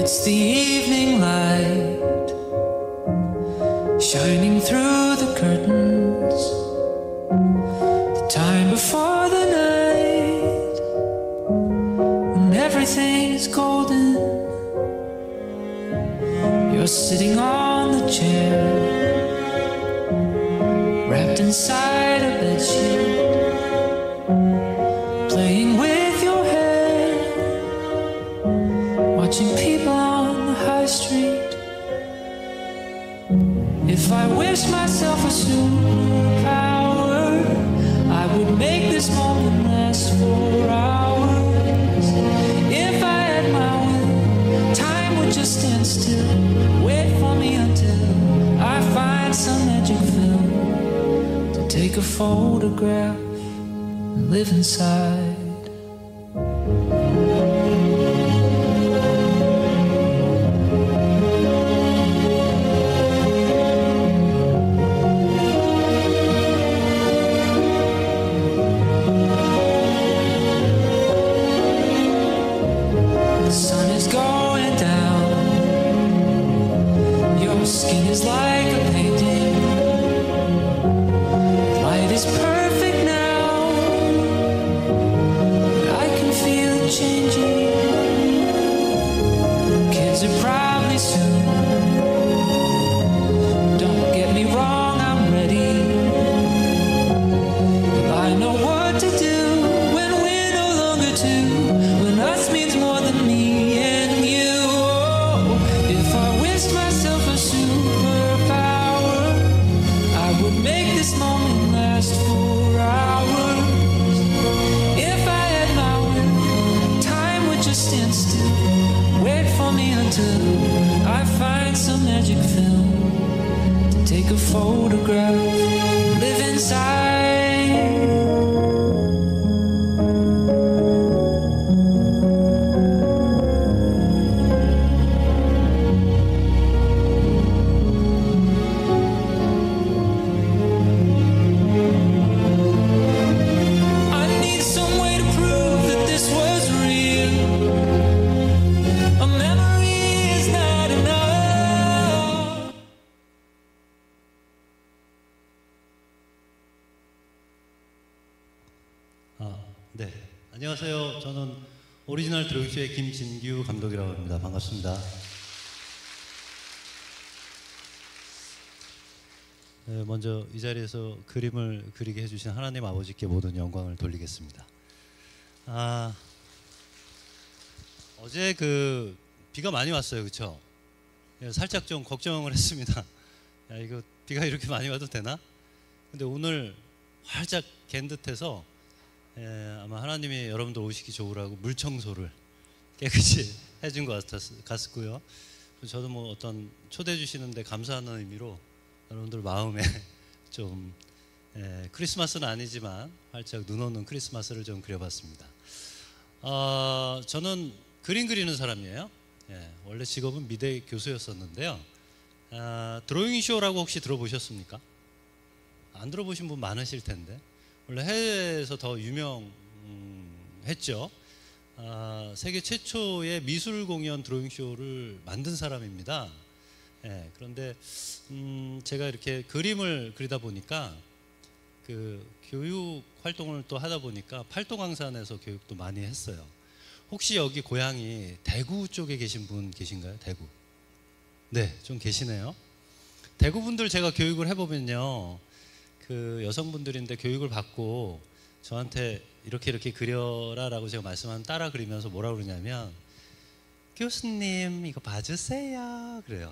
It's the evening light shining through the curtains, the time before the night when everything is golden. You're sitting on the chair, wrapped inside a bedsheet, playing with your hair, watching people on the high street. If I wished myself a superpower, I would make this moment last for hours. If I had my will, time would just stand still, wait for me until I find some magic film to take a photograph and live inside. The sun is going down, your skin is like a painting, light is perfect now, but I can feel it changing. Kids are probably soon, don't get me wrong, I'm ready, but I know what to do when we're no longer two, when us means more than me and you. Oh, if I wished myself a superpower, I would make this moment last for hours. If I had my will, time would just stand still, wait for me until I find some magic film to take a photograph, live inside. I need some way to prove that this was real. A memory is not enough. 네, 안녕하세요. 저는 오리지널 드로잉쇼의 김진규 감독이라고 합니다. 반갑습니다. 네, 먼저 이 자리에서 그림을 그리게 해주신 하나님 아버지께 모든 영광을 돌리겠습니다. 어제 비가 많이 왔어요, 그렇죠? 살짝 좀 걱정을 했습니다. 야, 이거 비가 이렇게 많이 와도 되나? 근데 오늘 활짝 갠 듯해서 아마 하나님이 여러분들 오시기 좋으라고 물 청소를 깨끗이 해준 것 같았고요. 저도 뭐 어떤 초대해 주시는데 감사하는 의미로 여러분들 마음에 좀 크리스마스는 아니지만 활짝 눈 오는 크리스마스를 좀 그려봤습니다. 저는 그림 그리는 사람이에요. 원래 직업은 미대 교수였었는데요. 드로잉 쇼라고 혹시 들어보셨습니까? 안 들어보신 분 많으실 텐데 원래 해외에서 더 유명했죠. 세계 최초의 미술 공연 드로잉 쇼를 만든 사람입니다. 그런데 제가 이렇게 그림을 그리다 보니까 교육 활동을 또 하다 보니까 팔도강산에서 교육도 많이 했어요. 혹시 여기 고향이 대구 쪽에 계신 분 계신가요? 대구? 네, 좀 계시네요. 대구 분들 제가 교육을 해보면요, 여성분들인데 교육을 받고 저한테 이렇게 그려라라고 제가 말씀하면 따라 그리면서 뭐라 그러냐면, 교수님 이거 봐주세요 그래요.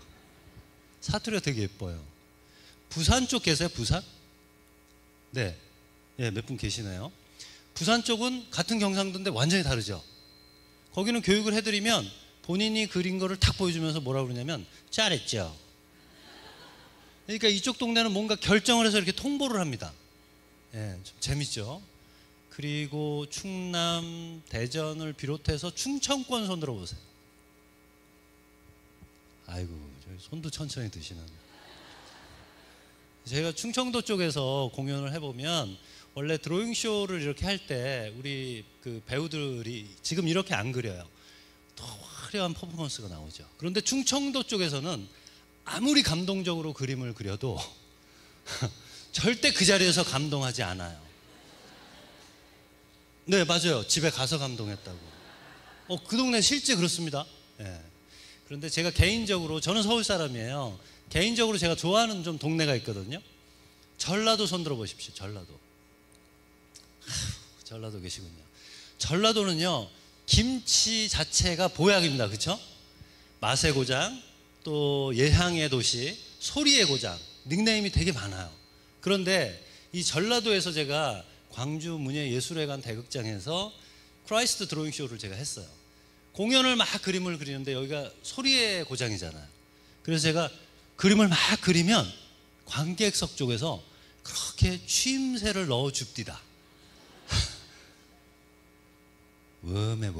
사투리가 되게 예뻐요. 부산 쪽 계세요? 부산? 네, 몇 분 계시네요. 부산 쪽은 같은 경상도인데 완전히 다르죠. 거기는 교육을 해드리면 본인이 그린 거를 탁 보여주면서 뭐라 그러냐면 잘했죠. 그러니까 이쪽 동네는 뭔가 결정을 해서 이렇게 통보를 합니다. 좀 재밌죠. 그리고 충남, 대전을 비롯해서 충청권 손 들어보세요. 아이고, 저희 손도 천천히 드시는. 제가 충청도 쪽에서 공연을 해보면 원래 드로잉 쇼를 이렇게 할 때 우리 배우들이 지금 이렇게 안 그려요. 더 화려한 퍼포먼스가 나오죠. 그런데 충청도 쪽에서는 아무리 감동적으로 그림을 그려도 절대 그 자리에서 감동하지 않아요. 네, 맞아요. 집에 가서 감동했다고. 그 동네 실제 그렇습니다. 네. 그런데 제가 개인적으로, 저는 서울 사람이에요. 개인적으로 제가 좋아하는 좀 동네가 있거든요. 전라도 손 들어 보십시오. 전라도. 전라도 계시군요. 전라도는요, 김치 자체가 보약입니다. 그렇죠? 맛의 고장, 또 예향의 도시, 소리의 고장, 닉네임이 되게 많아요. 그런데 이 전라도에서 제가 광주 문예예술회관 대극장에서 크라이스트 드로잉 쇼를 제가 했어요. 공연을 막 그림을 그리는데 여기가 소리의 고장이잖아요. 그래서 제가 그림을 막 그리면 관객석 쪽에서 그렇게 취임새를 넣어 줍디다. 워메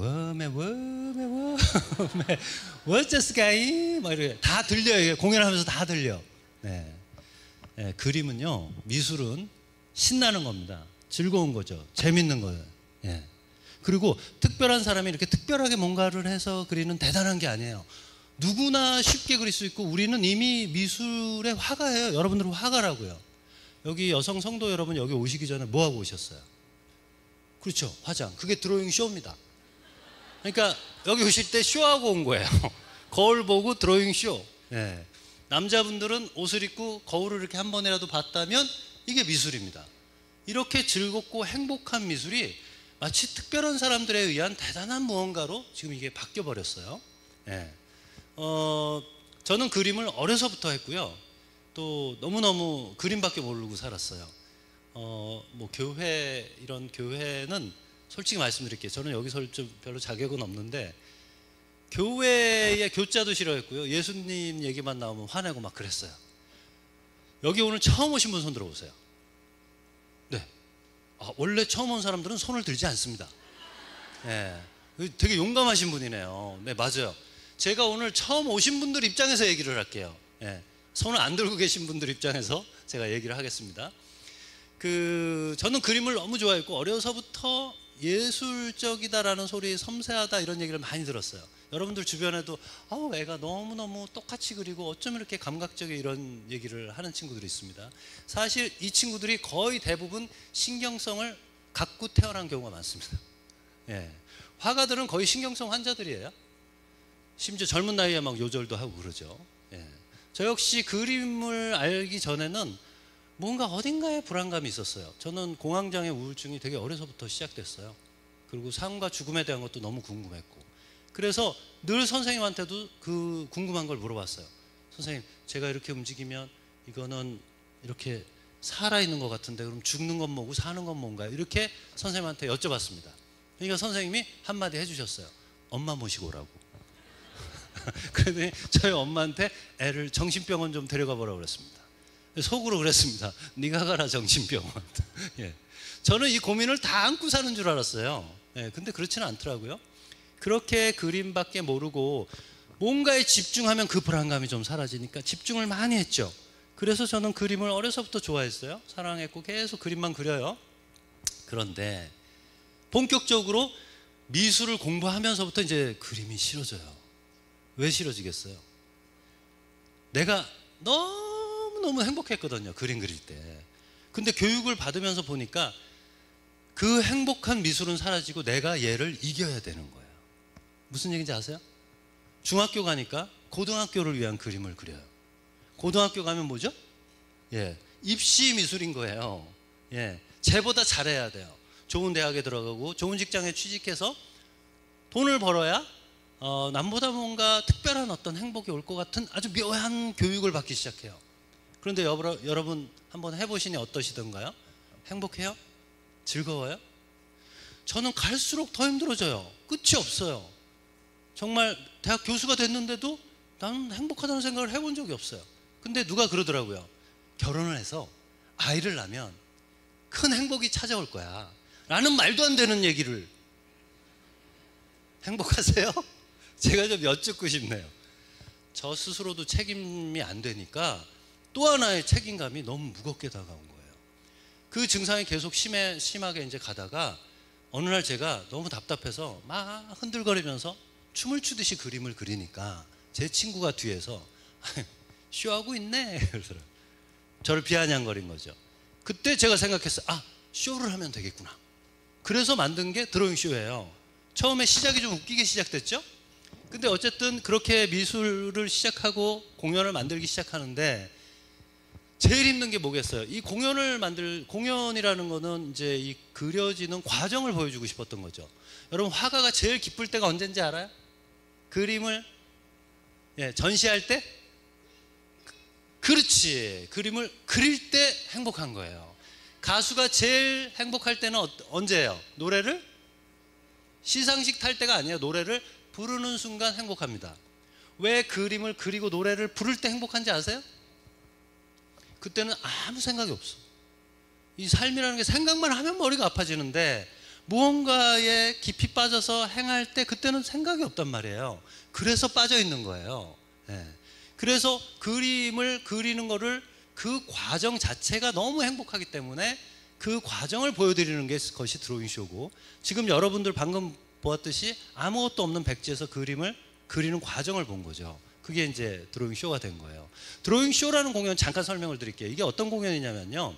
워쩌스카이 막 이렇게 다 들려요. 공연하면서 다 들려. 네. 네, 그림은요, 미술은 신나는 겁니다. 즐거운 거죠. 재밌는 거예요. 예. 그리고 특별한 사람이 이렇게 특별하게 뭔가를 해서 그리는 대단한 게 아니에요. 누구나 쉽게 그릴 수 있고, 우리는 이미 미술의 화가예요. 여러분들은 화가라고요. 여기 여성 성도 여러분, 여기 오시기 전에 뭐 하고 오셨어요? 그렇죠, 화장. 그게 드로잉 쇼입니다. 그러니까 여기 오실 때 쇼하고 온 거예요. 거울 보고 드로잉 쇼. 예. 남자분들은 옷을 입고 거울을 이렇게 한 번이라도 봤다면 이게 미술입니다. 이렇게 즐겁고 행복한 미술이 마치 특별한 사람들에 의한 대단한 무언가로 지금 이게 바뀌어 버렸어요. 예. 저는 그림을 어려서부터 했고요. 또 너무너무 그림밖에 모르고 살았어요. 뭐 교회, 이런 교회는 솔직히 말씀드릴게요. 저는 여기서 좀 별로 자격은 없는데, 교회의 교자도 싫어했고요. 예수님 얘기만 나오면 화내고 막 그랬어요. 여기 오늘 처음 오신 분 손 들어보세요. 네. 원래 처음 온 사람들은 손을 들지 않습니다. 네. 되게 용감하신 분이네요. 네, 맞아요. 제가 오늘 처음 오신 분들 입장에서 얘기를 할게요. 네. 손을 안 들고 계신 분들 입장에서 제가 얘기를 하겠습니다. 저는 그림을 너무 좋아했고, 어려서부터 예술적이다라는 소리, 섬세하다 이런 얘기를 많이 들었어요. 여러분들 주변에도 애가 너무너무 똑같이 그리고 어쩜 이렇게 감각적이야, 이런 얘기를 하는 친구들이 있습니다. 사실 이 친구들이 거의 대부분 신경성을 갖고 태어난 경우가 많습니다. 예. 화가들은 거의 신경성 환자들이에요. 심지어 젊은 나이에 막 요절도 하고 그러죠. 예. 저 역시 그림을 알기 전에는 뭔가 어딘가에 불안감이 있었어요. 저는 공황장애 우울증이 되게 어려서부터 시작됐어요. 그리고 삶과 죽음에 대한 것도 너무 궁금했고, 그래서 늘 선생님한테도 그 궁금한 걸 물어봤어요. 선생님, 제가 이렇게 움직이면 이거는 이렇게 살아있는 것 같은데, 그럼 죽는 건 뭐고 사는 건 뭔가요? 이렇게 선생님한테 여쭤봤습니다. 그러니까 선생님이 한마디 해주셨어요. 엄마 모시고 오라고. 그러더니 저희 엄마한테 애를 정신병원 좀 데려가 보라고 그랬습니다. 속으로 그랬습니다. 네가 가라 정신병원. 예. 저는 이 고민을 다 안고 사는 줄 알았어요. 예. 근데 그렇지는 않더라고요. 그렇게 그림밖에 모르고 뭔가에 집중하면 그 불안감이 좀 사라지니까 집중을 많이 했죠. 그래서 저는 그림을 어려서부터 좋아했어요. 사랑했고 계속 그림만 그려요. 그런데 본격적으로 미술을 공부하면서부터 이제 그림이 싫어져요. 왜 싫어지겠어요? 내가 너무 행복했거든요, 그림 그릴 때. 근데 교육을 받으면서 보니까 그 행복한 미술은 사라지고 내가 얘를 이겨야 되는 거예요. 무슨 얘기인지 아세요? 중학교 가니까 고등학교를 위한 그림을 그려요. 고등학교 가면 뭐죠? 예, 입시 미술인 거예요. 예, 쟤보다 잘해야 돼요. 좋은 대학에 들어가고 좋은 직장에 취직해서 돈을 벌어야 남보다 뭔가 특별한 어떤 행복이 올 것 같은 아주 묘한 교육을 받기 시작해요. 그런데 여러분 한번 해보시니 어떠시던가요? 행복해요? 즐거워요? 저는 갈수록 더 힘들어져요. 끝이 없어요. 정말 대학 교수가 됐는데도 나는 행복하다는 생각을 해본 적이 없어요. 근데 누가 그러더라고요. 결혼을 해서 아이를 낳으면 큰 행복이 찾아올 거야 라는 말도 안 되는 얘기를. 행복하세요? 제가 좀 여쭙고 싶네요. 저 스스로도 책임이 안 되니까 또 하나의 책임감이 너무 무겁게 다가온 거예요. 그 증상이 계속 심하게 이제 가다가 어느 날 제가 너무 답답해서 막 흔들거리면서 춤을 추듯이 그림을 그리니까 제 친구가 뒤에서 쇼하고 있네 그러더라고요. 저를 비아냥거린 거죠. 그때 제가 생각했어요. 아, 쇼를 하면 되겠구나. 그래서 만든 게 드로잉 쇼예요. 처음에 시작이 좀 웃기게 시작됐죠. 근데 어쨌든 그렇게 미술을 시작하고 공연을 만들기 시작하는데 제일 힘든 게 뭐겠어요? 이 공연이라는 거는 이제 이 그려지는 과정을 보여주고 싶었던 거죠. 여러분, 화가가 제일 기쁠 때가 언제인지 알아요? 그림을 전시할 때? 그렇지. 그림을 그릴 때 행복한 거예요. 가수가 제일 행복할 때는 언제예요? 노래를? 시상식 탈 때가 아니에요. 노래를 부르는 순간 행복합니다. 왜 그림을 그리고 노래를 부를 때 행복한지 아세요? 그때는 아무 생각이 없어. 이 삶이라는 게 생각만 하면 머리가 아파지는데 무언가에 깊이 빠져서 행할 때 그때는 생각이 없단 말이에요. 그래서 빠져 있는 거예요. 그래서 그림을 그리는 거를 그 과정 자체가 너무 행복하기 때문에 그 과정을 보여드리는 것이 드로잉쇼고, 지금 여러분들 방금 보았듯이 아무것도 없는 백지에서 그림을 그리는 과정을 본 거죠. 그게 이제 드로잉 쇼가 된 거예요. 드로잉 쇼라는 공연 잠깐 설명을 드릴게요. 이게 어떤 공연이냐면요,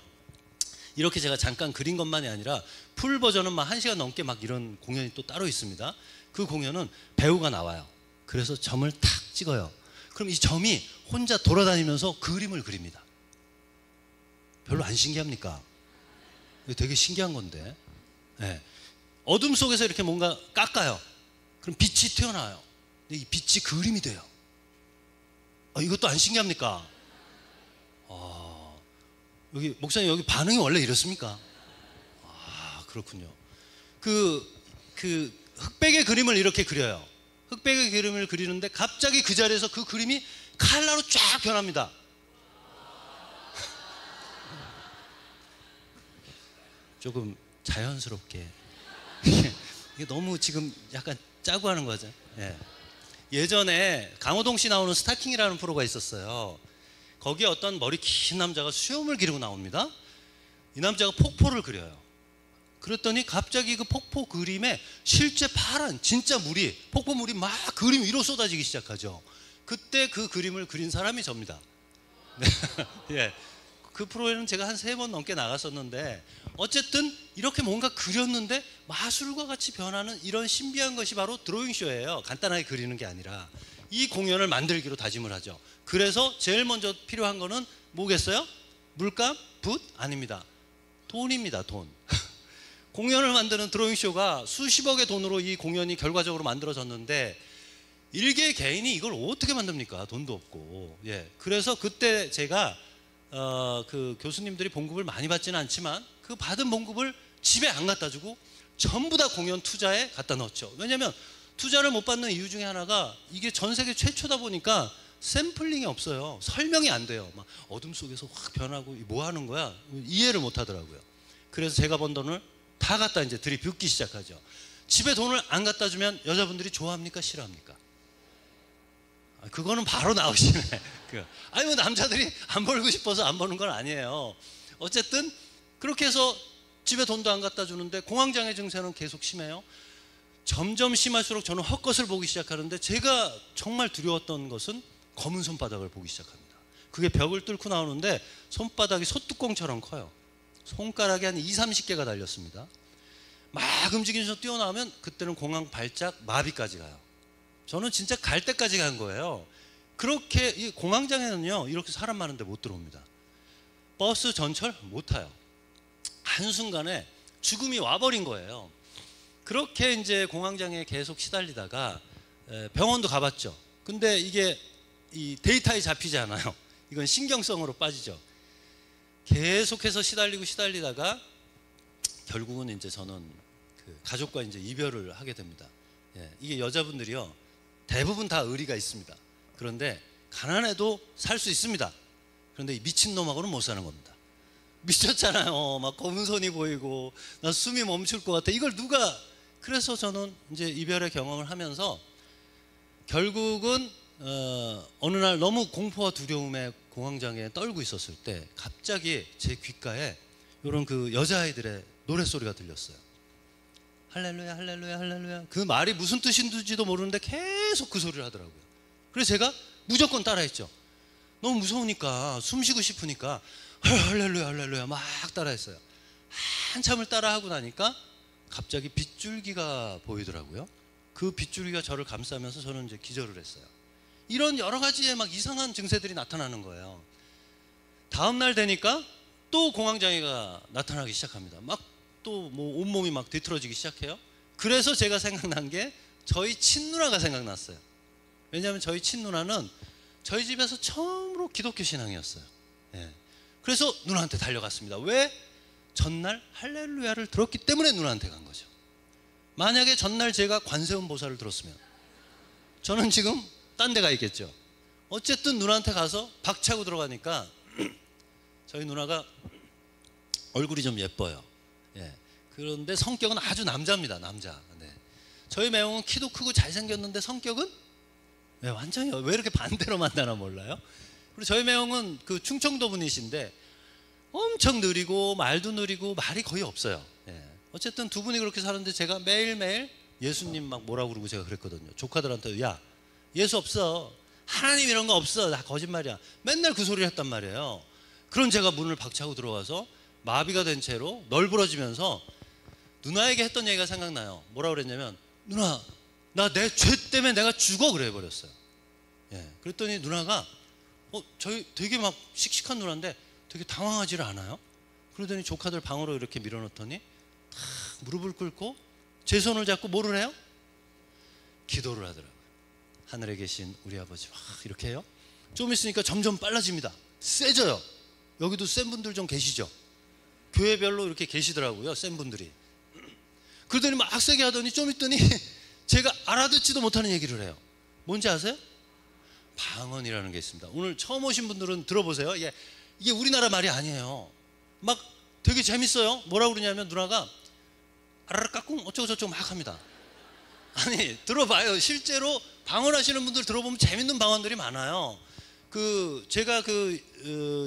이렇게 제가 잠깐 그린 것만이 아니라 풀 버전은 막 1시간 넘게 막 이런 공연이 또 따로 있습니다. 그 공연은 배우가 나와요. 그래서 점을 탁 찍어요. 그럼 이 점이 혼자 돌아다니면서 그림을 그립니다. 별로 안 신기합니까? 이거 되게 신기한 건데. 어둠 속에서 이렇게 뭔가 깎아요. 그럼 빛이 튀어나와요. 근데 이 빛이 그림이 돼요. 이것도 안 신기합니까? 여기 목사님, 여기 반응이 원래 이렇습니까? 그렇군요. 그 흑백의 그림을 이렇게 그려요. 흑백의 그림을 그리는데 갑자기 그 자리에서 그 그림이 칼라로 쫙 변합니다. 조금 자연스럽게. 이게 너무 지금 약간 짜고 하는 거죠. 예전에 강호동 씨 나오는 스타킹이라는 프로가 있었어요. 거기에 어떤 머리 긴 남자가 수염을 기르고 나옵니다. 이 남자가 폭포를 그려요. 그랬더니 갑자기 그 폭포 그림에 실제 파란 진짜 물이, 폭포물이 막 그림 위로 쏟아지기 시작하죠. 그때 그 그림을 그린 사람이 접니다. 그 프로에는 제가 한 3번 넘게 나갔었는데, 어쨌든 이렇게 뭔가 그렸는데 마술과 같이 변하는 이런 신비한 것이 바로 드로잉쇼예요. 간단하게 그리는 게 아니라 이 공연을 만들기로 다짐을 하죠. 그래서 제일 먼저 필요한 거는 뭐겠어요? 물감? 붓? 아닙니다. 돈입니다. 돈. 공연을 만드는 드로잉쇼가 수십억의 돈으로 이 공연이 결과적으로 만들어졌는데 일개 개인이 이걸 어떻게 만듭니까? 돈도 없고. 그래서 그때 제가 그 교수님들이 봉급을 많이 받지는 않지만 그 받은 봉급을 집에 안 갖다 주고 전부 다 공연 투자에 갖다 넣었죠. 왜냐하면 투자를 못 받는 이유 중에 하나가 이게 전 세계 최초다 보니까 샘플링이 없어요. 설명이 안 돼요. 막 어둠 속에서 확 변하고 뭐 하는 거야? 이해를 못 하더라고요. 그래서 제가 번 돈을 다 갖다 이제 들이붓기 시작하죠. 집에 돈을 안 갖다 주면 여자분들이 좋아합니까? 싫어합니까? 그거는 바로 나오시네. 아니 뭐 남자들이 안 벌고 싶어서 안 버는 건 아니에요. 어쨌든 그렇게 해서 집에 돈도 안 갖다 주는데 공황장애 증세는 계속 심해요. 점점 심할수록 저는 헛것을 보기 시작하는데, 제가 정말 두려웠던 것은 검은 손바닥을 보기 시작합니다. 그게 벽을 뚫고 나오는데 손바닥이 소뚜껑처럼 커요. 손가락이 한 20-30개가 달렸습니다. 막 움직이면서 뛰어나오면 그때는 공황 발작 마비까지 가요. 저는 진짜 갈 때까지 간 거예요. 그렇게 이 공황장애는요, 이렇게 사람 많은데 못 들어옵니다. 버스 전철 못 타요. 한순간에 죽음이 와버린 거예요. 그렇게 이제 공황장애에 계속 시달리다가 병원도 가봤죠. 근데 이게 이 데이터에 잡히지 않아요. 이건 신경성으로 빠지죠. 계속해서 시달리다가 결국은 이제 저는 그 가족과 이제 이별을 하게 됩니다. 이게 여자분들이요, 대부분 다 의리가 있습니다. 그런데 가난해도 살 수 있습니다. 그런데 이 미친놈하고는 못 사는 겁니다. 미쳤잖아요. 막 검은 손이 보이고 나 숨이 멈출 것 같아. 이걸 누가. 그래서 저는 이제 이별의 경험을 하면서 결국은 어느 날 너무 공포와 두려움에 공황장애에 떨고 있었을 때 갑자기 제 귓가에 이런 그 여자아이들의 노랫소리가 들렸어요. 할렐루야 할렐루야 할렐루야. 그 말이 무슨 뜻인지도 모르는데 계속 그 소리를 하더라고요. 그래서 제가 무조건 따라했죠. 너무 무서우니까, 숨 쉬고 싶으니까 할렐루야 할렐루야 막 따라했어요. 한참을 따라하고 나니까 갑자기 빗줄기가 보이더라고요. 그 빗줄기가 저를 감싸면서 저는 이제 기절을 했어요. 이런 여러 가지의 막 이상한 증세들이 나타나는 거예요. 다음 날 되니까 또 공황장애가 나타나기 시작합니다. 막 또 뭐 온몸이 막 뒤틀어지기 시작해요. 그래서 제가 생각난 게 저희 친누나가 생각났어요. 왜냐하면 저희 친누나는 저희 집에서 처음으로 기독교 신앙이었어요. 예. 그래서 누나한테 달려갔습니다. 왜? 전날 할렐루야를 들었기 때문에 누나한테 간 거죠. 만약에 전날 제가 관세음 보살을 들었으면 저는 지금 딴 데 가 있겠죠. 어쨌든 누나한테 가서 박차고 들어가니까 저희 누나가 얼굴이 좀 예뻐요. 예. 그런데 성격은 아주 남자입니다. 남자. 네. 저희 매형은 키도 크고 잘생겼는데 성격은 네, 완전히 왜 이렇게 반대로 만나나 몰라요. 그리고 저희 매형은 그 충청도 분이신데 엄청 느리고 말도 느리고 말이 거의 없어요. 예. 어쨌든 두 분이 그렇게 사는데 제가 매일매일 예수님 막 뭐라고 그러고 제가 그랬거든요. 조카들한테 야 예수 없어, 하나님 이런 거 없어, 다 거짓말이야. 맨날 그 소리를 했단 말이에요. 그런 제가 문을 박차고 들어가서 마비가 된 채로 널브러지면서 누나에게 했던 얘기가 생각나요. 뭐라고 그랬냐면 누나 나 내 죄 때문에 내가 죽어 그래 버렸어요. 예. 그랬더니 누나가 저희 되게 막 씩씩한 누나인데 되게 당황하지를 않아요. 그러더니 조카들 방으로 이렇게 밀어넣더니 탁 무릎을 꿇고 제 손을 잡고 뭐를 해요? 기도를 하더라고요. 하늘에 계신 우리 아버지 막 이렇게 해요. 좀 있으니까 점점 빨라집니다. 세져요. 여기도 센 분들 좀 계시죠? 교회별로 이렇게 계시더라고요. 센 분들이. 그러더니 막 세게 하더니 좀 있더니 제가 알아듣지도 못하는 얘기를 해요. 뭔지 아세요? 방언이라는 게 있습니다. 오늘 처음 오신 분들은 들어보세요. 이게 우리나라 말이 아니에요. 막 되게 재밌어요. 뭐라고 그러냐면 누나가 아라라 까꿍 어쩌고저쩌고 막 합니다. 아니 들어봐요. 실제로 방언하시는 분들 들어보면 재밌는 방언들이 많아요. 제가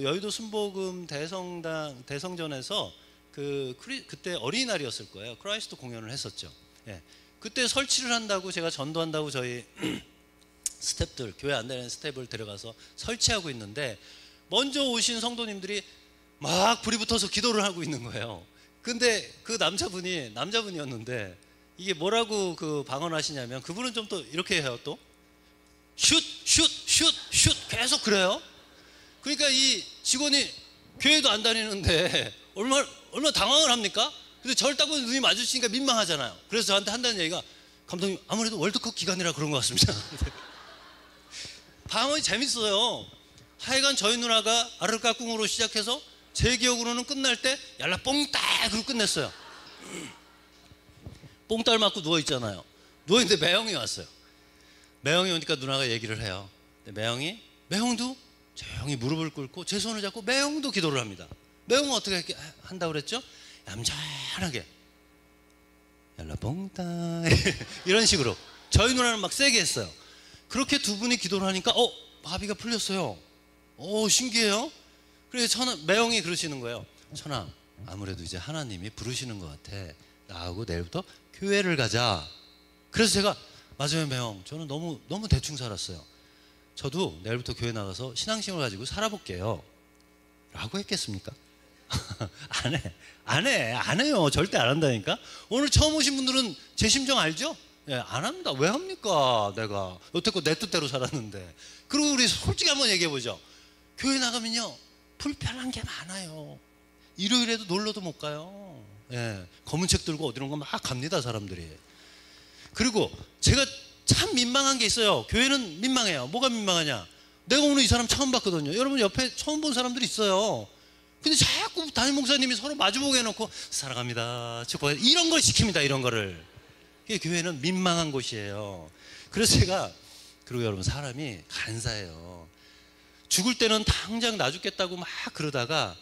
여의도 순복음 대성전에서 그때 어린이날이었을 거예요. 크라이스트 공연을 했었죠. 예. 그때 설치를 한다고 제가 전도한다고 저희 스태프들, 교회 안 다니는 스태프를 데려가서 설치하고 있는데 먼저 오신 성도님들이 막 불이 붙어서 기도를 하고 있는 거예요. 근데 그 남자분이었는데 이게 뭐라고 방언하시냐면 그분은 좀 또 이렇게 해요. 또 슛 계속 그래요. 그러니까 이 직원이 교회도 안 다니는데 얼마나 당황을 합니까? 근데 저를 딱 보고 눈이 마주치니까 민망하잖아요. 그래서 저한테 한다는 얘기가 감독님 아무래도 월드컵 기간이라 그런 것 같습니다. 방언이 재밌어요. 하여간 저희 누나가 아르까꿍으로 시작해서 제 기억으로는 끝날 때 얄라 뽕따 그러고 끝냈어요. 뽕따를 맞고 누워있잖아요. 누워있는데 매형이 왔어요. 매형이 오니까 누나가 얘기를 해요. 매형도 조용히 무릎을 꿇고 제 손을 잡고 매형도 기도를 합니다. 매형은 어떻게 한다고 그랬죠? 얌전하게 얄라뽕따 이런 식으로. 저희 누나는 막 세게 했어요. 그렇게 두 분이 기도를 하니까 마비가 풀렸어요. 신기해요. 그래서 매형이 그러시는 거예요. 천아 아무래도 이제 하나님이 부르시는 것 같아. 나하고 내일부터 교회를 가자. 그래서 제가 맞아요 매형, 저는 너무 대충 살았어요. 저도 내일부터 교회 나가서 신앙심을 가지고 살아볼게요 라고 했겠습니까? 안 해요. 절대 안 한다니까. 오늘 처음 오신 분들은 제 심정 알죠? 예, 안 합니다. 왜 합니까? 내가 여태껏 내 뜻대로 살았는데. 그리고 우리 솔직히 한번 얘기해보죠. 교회 나가면요 불편한 게 많아요. 일요일에도 놀러도 못 가요. 예, 검은 책 들고 어디론가 막 갑니다 사람들이. 그리고 제가 참 민망한 게 있어요. 교회는 민망해요. 뭐가 민망하냐? 내가 오늘 이 사람 처음 봤거든요. 여러분 옆에 처음 본 사람들이 있어요. 근데 자꾸 담임 목사님이 서로 마주보게 해놓고 사랑합니다, 축복해, 이런 걸 시킵니다. 이런 거를. 교회는 민망한 곳이에요. 그래서 그리고 여러분 사람이 간사해요. 죽을 때는 당장 나 죽겠다고 막 그러다가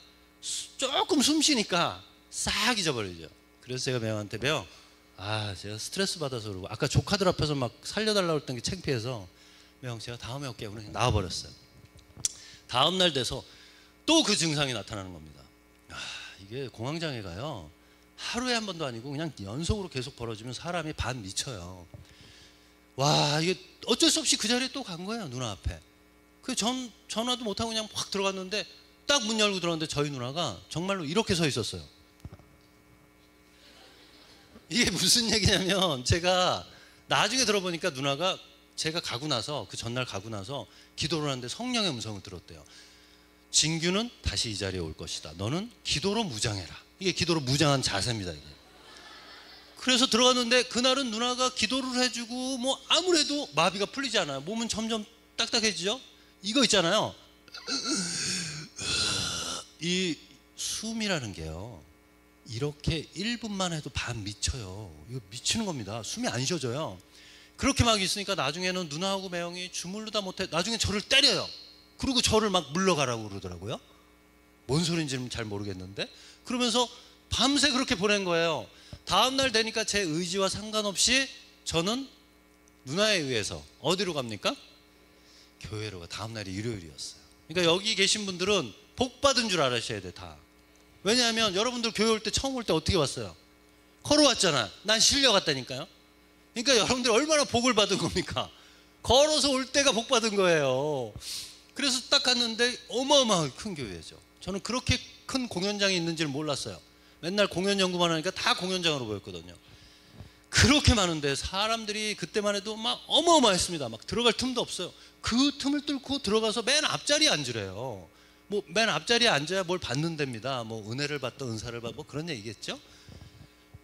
조금 숨 쉬니까 싹 잊어버리죠. 그래서 제가 매형한테 제가 스트레스 받아서 그러고 아까 조카들 앞에서 막 살려달라고 했던 게 창피해서 매형 제가 다음에 올게요. 그냥 나와버렸어요. 다음 날 돼서 또 그 증상이 나타나는 겁니다. 이게 공황장애가요 하루에 한 번도 아니고 그냥 연속으로 계속 벌어지면 사람이 반 미쳐요. 와, 이게 어쩔 수 없이 그 자리에 또 간 거예요. 누나 앞에. 그 전화도 못하고 그냥 확 들어갔는데 딱 문 열고 들어갔는데 저희 누나가 정말로 이렇게 서 있었어요. 이게 무슨 얘기냐면, 제가 나중에 들어보니까 누나가 제가 가고 나서, 그 전날 가고 나서 기도를 하는데 성령의 음성을 들었대요. 진규는 다시 이 자리에 올 것이다. 너는 기도로 무장해라. 이게 기도로 무장한 자세입니다, 이게. 그래서 들어갔는데 그날은 누나가 기도를 해주고 뭐 아무래도 마비가 풀리지 않아요. 몸은 점점 딱딱해지죠. 이거 있잖아요. 이 숨이라는 게요, 이렇게 1분만 해도 반 미쳐요. 이거 미치는 겁니다. 숨이 안 쉬어져요. 그렇게 막 있으니까 나중에는 누나하고 매형이 주물르다 못해 나중에 저를 때려요. 그리고 저를 막 물러가라고 그러더라고요. 뭔 소리인지는 잘 모르겠는데, 그러면서 밤새 그렇게 보낸 거예요. 다음날 되니까 제 의지와 상관없이 저는 누나에 의해서 어디로 갑니까? 교회로 가. 다음날이 일요일이었어요. 그러니까 여기 계신 분들은 복 받은 줄 알으셔야 돼, 다. 왜냐하면 여러분들 교회 올 때, 처음 올 때 어떻게 왔어요? 걸어왔잖아. 난 실려갔다니까요. 그러니까 여러분들 얼마나 복을 받은 겁니까? 걸어서 올 때가 복 받은 거예요. 그래서 딱 갔는데 어마어마하게 큰 교회죠. 저는 그렇게 큰 공연장이 있는지를 몰랐어요. 맨날 공연 연구만 하니까 다 공연장으로 보였거든요. 그렇게 많은데 사람들이 그때만 해도 막 어마어마했습니다. 막 들어갈 틈도 없어요. 그 틈을 뚫고 들어가서 맨 앞자리에 앉으래요. 뭐 맨 앞자리에 앉아야 뭘 받는 데입니다. 뭐 은혜를 받든 은사를 받든 뭐 그런 얘기겠죠.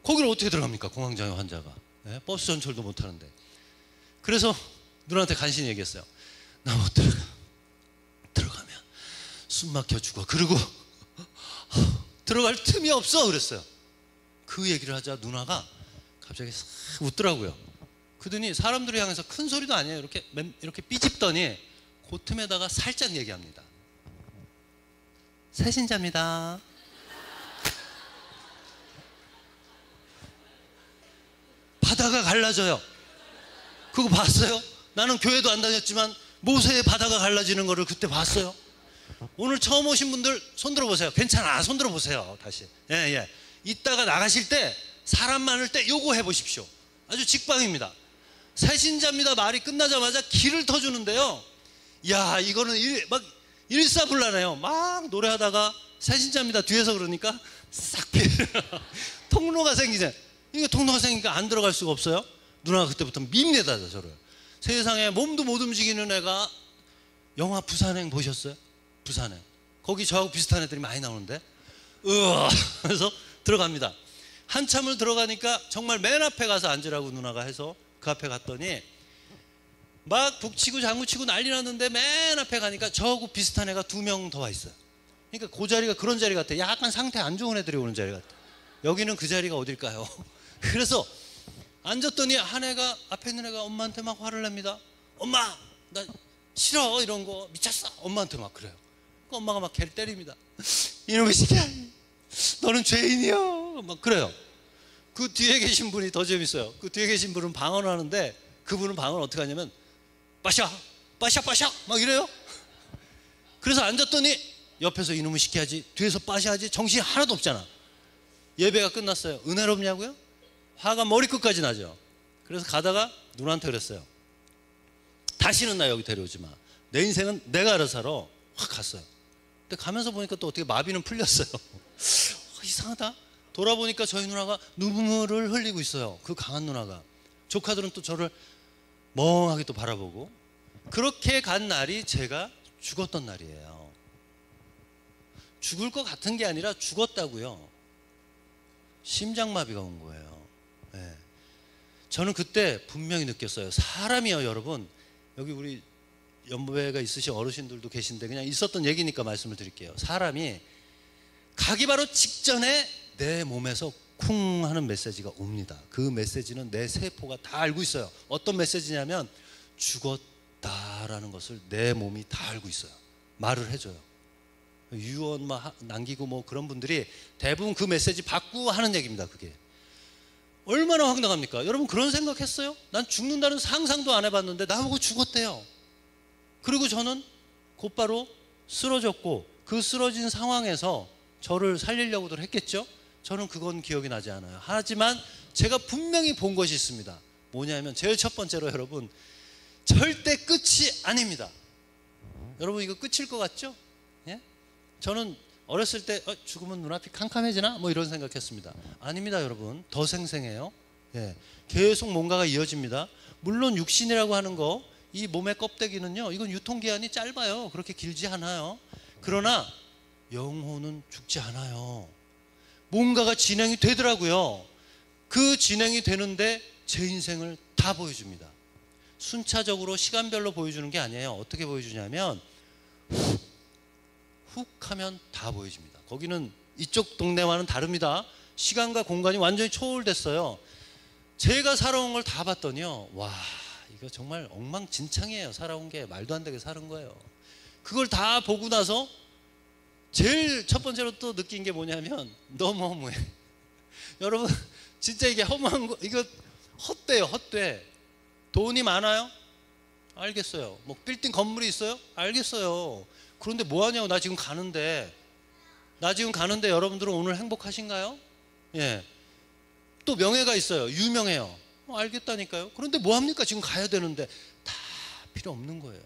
거기를 어떻게 들어갑니까? 공황장애 환자가. 네? 버스 전철도 못 하는데. 그래서 누나한테 간신히 얘기했어요. 나 못 들어가. 들어가면 숨 막혀 죽어. 그리고 들어갈 틈이 없어. 그랬어요. 그 얘기를 하자 누나가 갑자기 싹 웃더라고요. 그러더니 사람들을 향해서 큰 소리도 아니에요. 이렇게 삐집더니 그 틈에다가 살짝 얘기합니다. 새신자입니다. 바다가 갈라져요. 그거 봤어요? 나는 교회도 안 다녔지만 모세의 바다가 갈라지는 거를 그때 봤어요. 오늘 처음 오신 분들 손 들어보세요. 괜찮아, 손 들어보세요. 다시. 예. 이따가 나가실 때 사람 많을 때 요거 해보십시오. 아주 직방입니다. 새신자입니다 말이 끝나자마자 기를 터주는데요. 야, 이거는 막 일사불란해요. 막 노래하다가 새신자입니다 뒤에서 그러니까 싹 통로가 생기잖아요. 이게 통로가 생기니까 안 들어갈 수가 없어요. 누나가 그때부터 밉니다, 저를. 세상에 몸도 못 움직이는 애가, 영화 부산행 보셨어요? 부산행. 거기 저하고 비슷한 애들이 많이 나오는데, 그래서 들어갑니다. 한참을 들어가니까 정말 맨 앞에 가서 앉으라고 누나가 해서 그 앞에 갔더니 막 북치고 장구치고 난리 났는데, 맨 앞에 가니까 저하고 비슷한 애가 2명 더 와 있어요. 그러니까 그 자리가 그런 자리 같아요. 약간 상태 안 좋은 애들이 오는 자리 같아요. 여기는 그 자리가 어딜까요? 그래서 앉았더니 한 애가, 앞에 있는 애가 엄마한테 막 화를 냅니다. 엄마, 나 싫어, 이런 거. 미쳤어. 엄마한테 막 그래요. 그 엄마가 막 걔를 때립니다. 이놈의 새끼야, 너는 죄인이야. 막 그래요. 그 뒤에 계신 분이 더 재밌어요. 그 뒤에 계신 분은 방언을 하는데, 그분은 방언을 어떻게 하냐면 빠샤 막 이래요. 그래서 앉았더니 옆에서 이놈의 새끼 하지, 뒤에서 빠샤 하지, 정신이 하나도 없잖아. 예배가 끝났어요. 은혜롭냐고요? 화가 머리끝까지 나죠. 그래서 가다가 누나한테 그랬어요. 다시는 나 여기 데려오지 마. 내 인생은 내가 알아서 살아. 확 갔어요. 근데 가면서 보니까 또 어떻게 마비는 풀렸어요. 이상하다. 돌아보니까 저희 누나가 눈물을 흘리고 있어요. 그 강한 누나가. 조카들은 또 저를 멍하게 또 바라보고. 그렇게 간 날이 제가 죽었던 날이에요. 죽을 것 같은 게 아니라 죽었다고요. 심장마비가 온 거예요. 네. 저는 그때 분명히 느꼈어요. 사람이요, 여러분. 여기 우리 연배가 있으신 어르신들도 계신데 그냥 있었던 얘기니까 말씀을 드릴게요. 사람이 가기 바로 직전에 내 몸에서 쿵 하는 메시지가 옵니다. 그 메시지는 내 세포가 다 알고 있어요. 어떤 메시지냐면 죽었다라는 것을 내 몸이 다 알고 있어요. 말을 해줘요. 유언 남기고 뭐 그런 분들이 대부분 그 메시지 받고 하는 얘기입니다. 그게 얼마나 황당합니까? 여러분 그런 생각했어요? 난 죽는다는 상상도 안 해봤는데 나보고 죽었대요. 그리고 저는 곧바로 쓰러졌고, 그 쓰러진 상황에서 저를 살리려고들 했겠죠. 저는 그건 기억이 나지 않아요. 하지만 제가 분명히 본 것이 있습니다. 뭐냐면 제일 첫 번째로 여러분, 절대 끝이 아닙니다. 여러분 이거 끝일 것 같죠? 예? 저는 어렸을 때 죽으면 눈앞이 캄캄해지나? 뭐 이런 생각했습니다. 아닙니다 여러분. 더 생생해요. 예. 계속 뭔가가 이어집니다. 물론 육신이라고 하는 거, 이 몸의 껍데기는요, 이건 유통기한이 짧아요. 그렇게 길지 않아요. 그러나 영혼은 죽지 않아요. 뭔가가 진행이 되더라고요. 그 진행이 되는데 제 인생을 다 보여줍니다. 순차적으로 시간별로 보여주는 게 아니에요. 어떻게 보여주냐면 훅 하면 다 보여집니다. 거기는 이쪽 동네와는 다릅니다. 시간과 공간이 완전히 초월됐어요. 제가 살아온 걸 다 봤더니요, 와, 이거 정말 엉망진창이에요. 살아온 게 말도 안 되게 사는 거예요. 그걸 다 보고 나서 제일 첫 번째로 또 느낀 게 뭐냐면 너무 허무해. 여러분 진짜 이게 허무한 거, 이거 헛되요. 헛돼. 돈이 많아요? 알겠어요. 뭐 빌딩 건물이 있어요? 알겠어요. 그런데 뭐 하냐고. 나 지금 가는데 여러분들은 오늘 행복하신가요? 예. 또 명예가 있어요. 유명해요. 알겠다니까요. 그런데 뭐 합니까? 지금 가야 되는데. 다 필요 없는 거예요.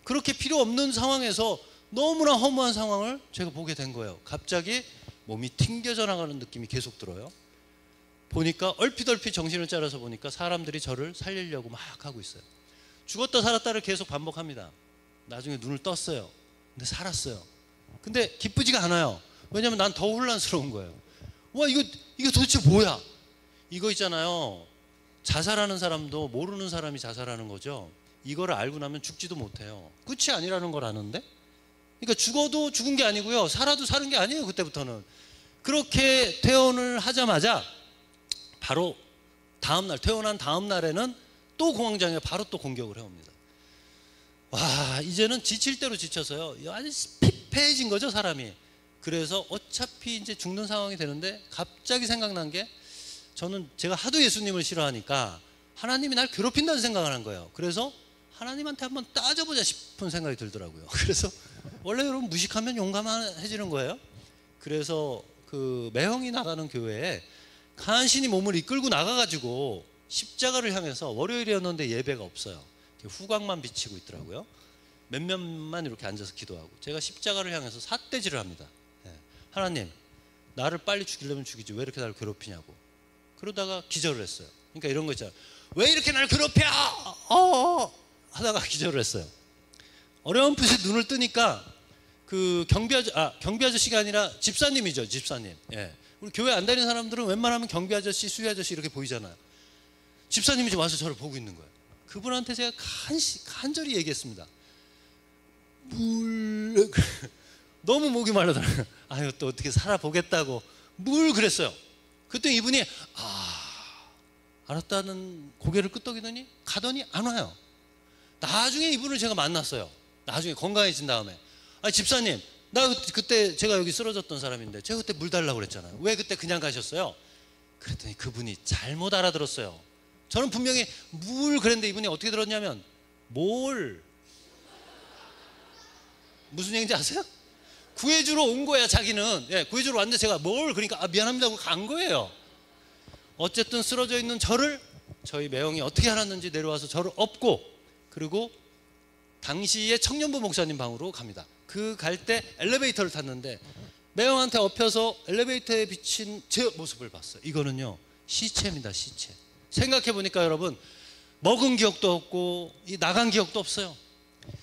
그렇게 필요 없는 상황에서 너무나 허무한 상황을 제가 보게 된 거예요. 갑자기 몸이 튕겨져 나가는 느낌이 계속 들어요. 보니까 얼핏 정신을 차려서 보니까 사람들이 저를 살리려고 막 하고 있어요. 죽었다 살았다를 계속 반복합니다. 나중에 눈을 떴어요. 근데 살았어요. 근데 기쁘지가 않아요. 왜냐하면 난 더 혼란스러운 거예요. 와, 이거 도대체 뭐야? 이거 있잖아요. 자살하는 사람도 모르는 사람이 자살하는 거죠. 이거를 알고 나면 죽지도 못해요. 끝이 아니라는 걸 아는데. 그러니까 죽어도 죽은 게 아니고요, 살아도 사는 게 아니에요. 그때부터는. 그렇게 퇴원을 하자마자 바로 다음날, 퇴원한 다음 날에는 또 공황장애 바로 또 공격을 해옵니다. 와, 이제는 지칠 대로 지쳐서요, 아주 피폐해진 거죠, 사람이. 그래서 어차피 이제 죽는 상황이 되는데 갑자기 생각난 게, 저는 제가 하도 예수님을 싫어하니까 하나님이 날 괴롭힌다는 생각을 한 거예요. 그래서 하나님한테 한번 따져보자 싶은 생각이 들더라고요. 그래서 원래 여러분 무식하면 용감해지는 거예요. 그래서 그 매형이 나가는 교회에 간신히 몸을 이끌고 나가가지고 십자가를 향해서, 월요일이었는데 예배가 없어요. 후광만 비치고 있더라고요. 몇몇만 이렇게 앉아서 기도하고, 제가 십자가를 향해서 삿대질을 합니다. 하나님, 나를 빨리 죽이려면 죽이지 왜 이렇게 나를 괴롭히냐고. 그러다가 기절을 했어요. 그러니까 이런 거 있잖아요. 왜 이렇게 나를 괴롭혀? 하다가 기절을 했어요. 어렴풋이 눈을 뜨니까 그 경비 아저씨가 아니라 집사님이죠. 집사님. 예. 우리 교회 안 다니는 사람들은 웬만하면 경비 아저씨, 수위 아저씨 이렇게 보이잖아요. 집사님이 좀 와서 저를 보고 있는 거예요. 그분한테 제가 간절히 얘기했습니다. 물. 너무 목이 말라더라고요. 아유, 또 어떻게 살아보겠다고 물 그랬어요. 그때 이분이 알았다는 고개를 끄덕이더니 가더니 안 와요. 나중에 이분을 제가 만났어요. 나중에 건강해진 다음에. 집사님, 나 그때 제가 여기 쓰러졌던 사람인데 제가 그때 물 달라고 그랬잖아요. 왜 그때 그냥 가셨어요? 그랬더니 그분이 잘못 알아들었어요. 저는 분명히 물 그랬는데 이분이 어떻게 들었냐면 뭘. 무슨 얘기인지 아세요? 구해주러 온 거야, 자기는. 예, 구해주러 왔는데 제가 뭘, 그러니까 미안합니다 하고 간 거예요. 어쨌든 쓰러져 있는 저를 저희 매형이 어떻게 알았는지 내려와서 저를 업고, 그리고 당시에 청년부 목사님 방으로 갑니다. 그 갈 때 엘리베이터를 탔는데 매형한테 엎혀서 엘리베이터에 비친 제 모습을 봤어요. 이거는요, 시체입니다, 시체. 생각해보니까 여러분, 먹은 기억도 없고 나간 기억도 없어요.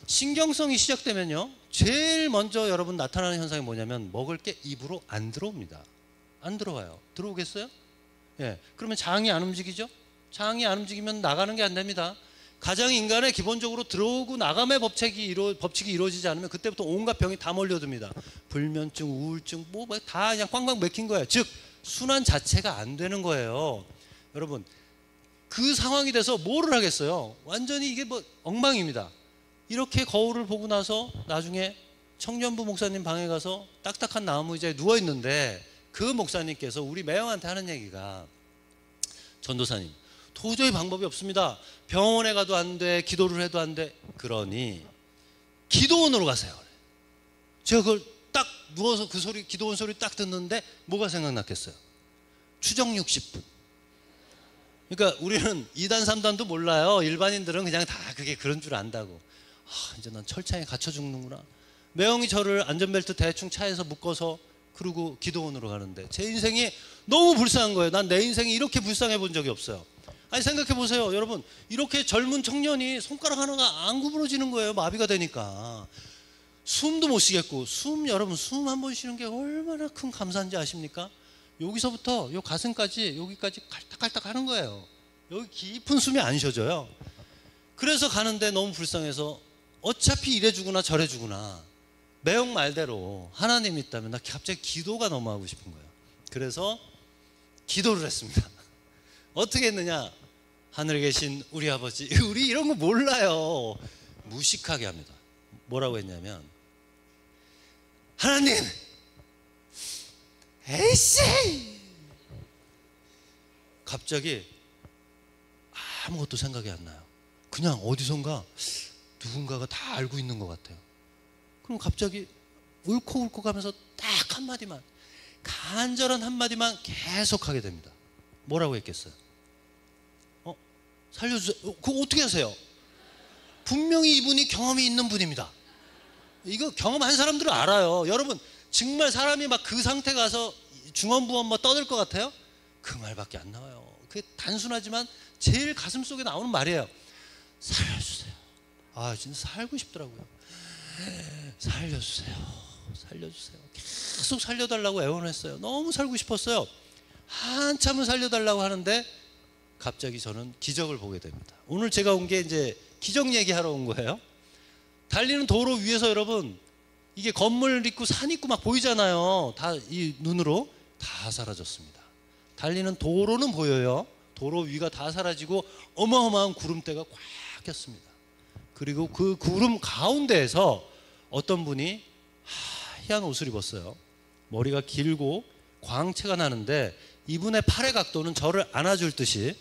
신경성이 시작되면요, 제일 먼저 여러분 나타나는 현상이 뭐냐면 먹을 게 입으로 안 들어옵니다. 안 들어와요. 들어오겠어요? 예. 그러면 장이 안 움직이죠? 장이 안 움직이면 나가는 게 안 됩니다. 가장 인간의 기본적으로 들어오고 나감의 법칙이 이루어지지 않으면 그때부터 온갖 병이 다 몰려듭니다. 불면증, 우울증, 뭐 다 그냥 꽝꽝 맥힌 거예요. 즉 순환 자체가 안 되는 거예요. 여러분, 그 상황이 돼서 뭐를 하겠어요? 완전히 이게 뭐 엉망입니다. 이렇게 거울을 보고 나서 나중에 청년부 목사님 방에 가서 딱딱한 나무 의자에 누워 있는데, 그 목사님께서 우리 매형한테 하는 얘기가, 전도사님, 도저히 방법이 없습니다. 병원에 가도 안 돼, 기도를 해도 안 돼. 그러니 기도원으로 가세요. 제가 그걸 딱 누워서 그 소리, 기도원 소리 딱 듣는데 뭐가 생각났겠어요? 추정 60분. 그러니까 우리는 2단 3단도 몰라요. 일반인들은 그냥 다 그게 그런 줄 안다고. 이제 난 철창에 갇혀 죽는구나. 매형이 저를 안전벨트 대충 차에서 묶어서 그러고 기도원으로 가는데 제 인생이 너무 불쌍한 거예요. 난 내 인생이 이렇게 불쌍해 본 적이 없어요. 아니 생각해 보세요. 여러분, 이렇게 젊은 청년이 손가락 하나가 안 구부러지는 거예요. 마비가 되니까. 숨도 못 쉬겠고, 여러분 숨 한 번 쉬는 게 얼마나 큰 감사인지 아십니까? 여기서부터 요 가슴까지 여기까지 칼딱칼딱 하는 거예요. 여기 깊은 숨이 안 쉬어져요. 그래서 가는데 너무 불쌍해서 어차피 이래 주구나 저래 주구나, 매형 말대로 하나님 있다면 나 갑자기 기도가 너무 하고 싶은 거예요. 그래서 기도를 했습니다. 어떻게 했느냐? 하늘에 계신 우리 아버지, 우리 이런 거 몰라요. 무식하게 합니다. 뭐라고 했냐면, 하나님, 에이씨! 갑자기 아무것도 생각이 안 나요. 그냥 어디선가 누군가가 다 알고 있는 것 같아요. 그럼 갑자기 울컥울컥 하면서 딱 한마디만, 간절한 한마디만 계속 하게 됩니다. 뭐라고 했겠어요? 살려주세요. 그거 어떻게 하세요? 분명히 이분이 경험이 있는 분입니다. 이거 경험한 사람들은 알아요. 여러분, 정말 사람이 막 그 상태 가서 중언부언 뭐 떠들 것 같아요? 그 말밖에 안 나와요. 그게 단순하지만 제일 가슴 속에 나오는 말이에요. 살려주세요. 진짜 살고 싶더라고요. 살려주세요. 살려주세요. 계속 살려달라고 애원했어요. 너무 살고 싶었어요. 한참을 살려달라고 하는데 갑자기 저는 기적을 보게 됩니다. 오늘 제가 온 게 이제 기적 얘기하러 온 거예요. 달리는 도로 위에서 여러분, 이게 건물 있고 산 있고 막 보이잖아요. 다 이 눈으로 다 사라졌습니다. 달리는 도로는 보여요. 도로 위가 다 사라지고 어마어마한 구름대가 꽉 꼈습니다. 그리고 그 구름 가운데에서 어떤 분이 하얀 옷을 입었어요. 머리가 길고 광채가 나는데 이분의 팔의 각도는 저를 안아줄 듯이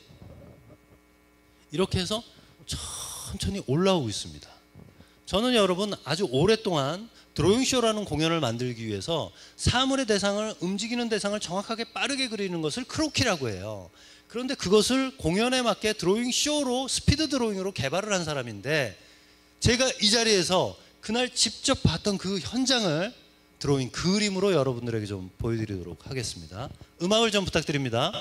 이렇게 해서 천천히 올라오고 있습니다. 저는 여러분 아주 오랫동안 드로잉쇼라는 공연을 만들기 위해서 사물의 대상을, 움직이는 대상을 정확하게 빠르게 그리는 것을 크로키라고 해요. 그런데 그것을 공연에 맞게 드로잉쇼로, 스피드 드로잉으로 개발을 한 사람인데, 제가 이 자리에서 그날 직접 봤던 그 현장을 드로잉, 그림으로 여러분들에게 좀 보여드리도록 하겠습니다. 음악을 좀 부탁드립니다.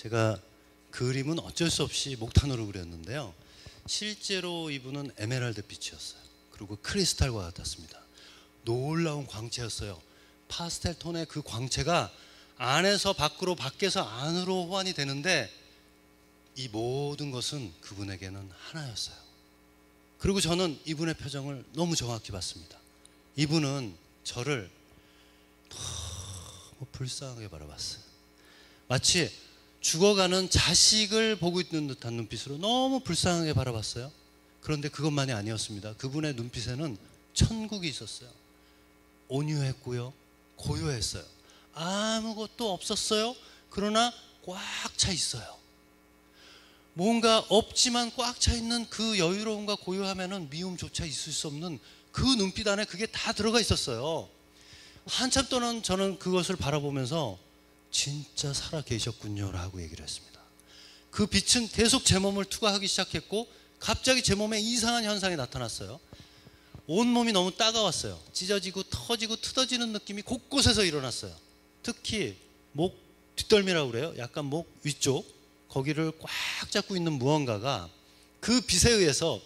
제가 그림은 어쩔 수 없이 목탄으로 그렸는데요. 실제로 이분은 에메랄드 빛이었어요. 그리고 크리스탈과 같았습니다. 놀라운 광채였어요. 파스텔 톤의 그 광채가 안에서 밖으로, 밖에서 안으로 호환이 되는데 이 모든 것은 그분에게는 하나였어요. 그리고 저는 이분의 표정을 너무 정확히 봤습니다. 이분은 저를 너무 불쌍하게 바라봤어요. 마치 죽어가는 자식을 보고 있는 듯한 눈빛으로 너무 불쌍하게 바라봤어요. 그런데 그것만이 아니었습니다. 그분의 눈빛에는 천국이 있었어요. 온유했고요, 고요했어요. 아무것도 없었어요. 그러나 꽉 차 있어요. 뭔가 없지만 꽉 차 있는 그 여유로움과 고요함에는 미움조차 있을 수 없는 그 눈빛 안에 그게 다 들어가 있었어요. 한참 동안 저는 그것을 바라보면서 진짜 살아 계셨군요 라고 얘기를 했습니다. 그 빛은 계속 제 몸을 투과하기 시작했고 갑자기 제 몸에 이상한 현상이 나타났어요. 온몸이 너무 따가웠어요. 찢어지고 터지고 뜯어지는 느낌이 곳곳에서 일어났어요. 특히 목 뒷덜미라고 그래요. 약간 목 위쪽 거기를 꽉 잡고 있는 무언가가 그 빛에 의해서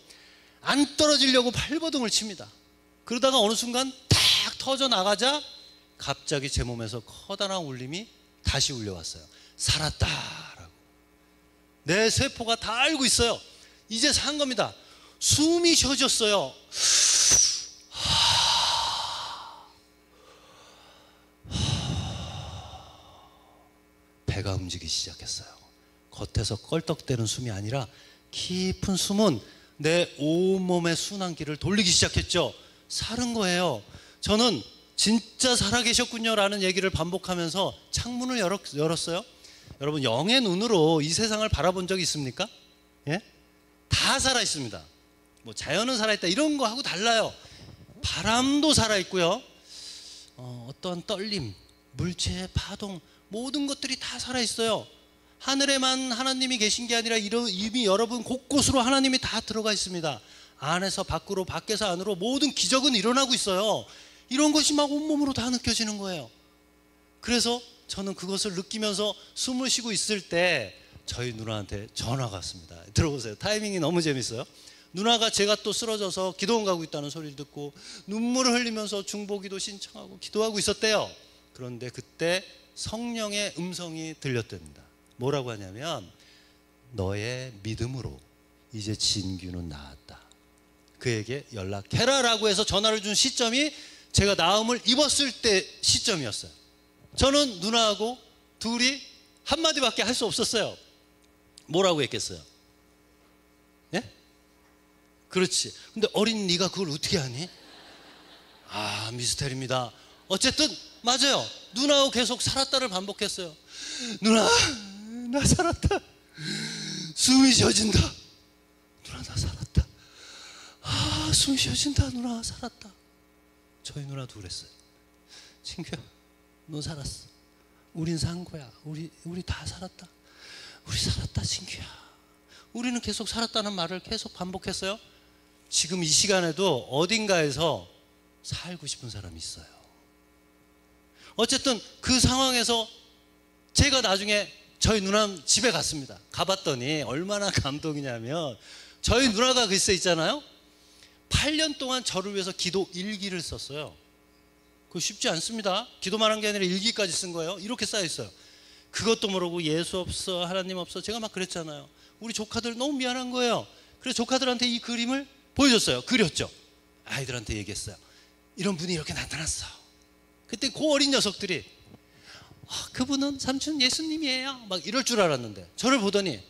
안 떨어지려고 발버둥을 칩니다. 그러다가 어느 순간 탁 터져 나가자 갑자기 제 몸에서 커다란 울림이 다시 울려왔어요. 살았다라고. 내 세포가 다 알고 있어요. 이제 산 겁니다. 숨이 쉬어졌어요. 배가 움직이기 시작했어요. 겉에서 껄떡대는 숨이 아니라 깊은 숨은 내 온몸의 순환기를 돌리기 시작했죠. 살은 거예요. 저는 진짜 살아계셨군요 라는 얘기를 반복하면서 창문을 열었어요. 여러분, 영의 눈으로 이 세상을 바라본 적이 있습니까? 예? 다 살아있습니다. 뭐 자연은 살아있다 이런 거하고 달라요. 바람도 살아있고요, 어떤 떨림, 물체, 파동, 모든 것들이 다 살아있어요. 하늘에만 하나님이 계신 게 아니라 이미 여러분 곳곳으로 하나님이 다 들어가 있습니다. 안에서 밖으로, 밖에서 안으로 모든 기적은 일어나고 있어요. 이런 것이 막 온몸으로 다 느껴지는 거예요. 그래서 저는 그것을 느끼면서 숨을 쉬고 있을 때 저희 누나한테 전화가 왔습니다. 들어보세요. 타이밍이 너무 재밌어요. 누나가 제가 또 쓰러져서 기도원 가고 있다는 소리를 듣고 눈물을 흘리면서 중보기도 신청하고 기도하고 있었대요. 그런데 그때 성령의 음성이 들렸답니다. 뭐라고 하냐면 너의 믿음으로 이제 진규는 나았다. 그에게 연락해라 라고 해서 전화를 준 시점이 제가 나음을 입었을 때 시점이었어요. 저는 누나하고 둘이 한마디밖에 할 수 없었어요. 뭐라고 했겠어요? 예? 그렇지. 근데 어린 네가 그걸 어떻게 하니? 아, 미스테리입니다. 어쨌든 맞아요. 누나하고 계속 살았다를 반복했어요. 누나, 나 살았다. 숨이 쉬어진다. 누나, 나 살았다. 아, 숨이 쉬어진다. 누나, 살았다. 저희 누나도 그랬어요. 친구야, 너 살았어. 우린 산 거야. 우리 다 살았다. 우리 살았다, 친구야. 우리는 계속 살았다는 말을 계속 반복했어요. 지금 이 시간에도 어딘가에서 살고 싶은 사람이 있어요. 어쨌든 그 상황에서 제가 나중에 저희 누나 집에 갔습니다. 가봤더니 얼마나 감동이냐면 저희 누나가 글쎄 있잖아요. 8년 동안 저를 위해서 기도 일기를 썼어요. 그거 쉽지 않습니다. 기도만 한 게 아니라 일기까지 쓴 거예요. 이렇게 쌓여 있어요. 그것도 모르고 예수 없어, 하나님 없어, 제가 막 그랬잖아요. 우리 조카들 너무 미안한 거예요. 그래서 조카들한테 이 그림을 보여줬어요. 그렸죠. 아이들한테 얘기했어요. 이런 분이 이렇게 나타났어. 그때 그 어린 녀석들이 그분은 삼촌 예수님이에요 막 이럴 줄 알았는데 저를 보더니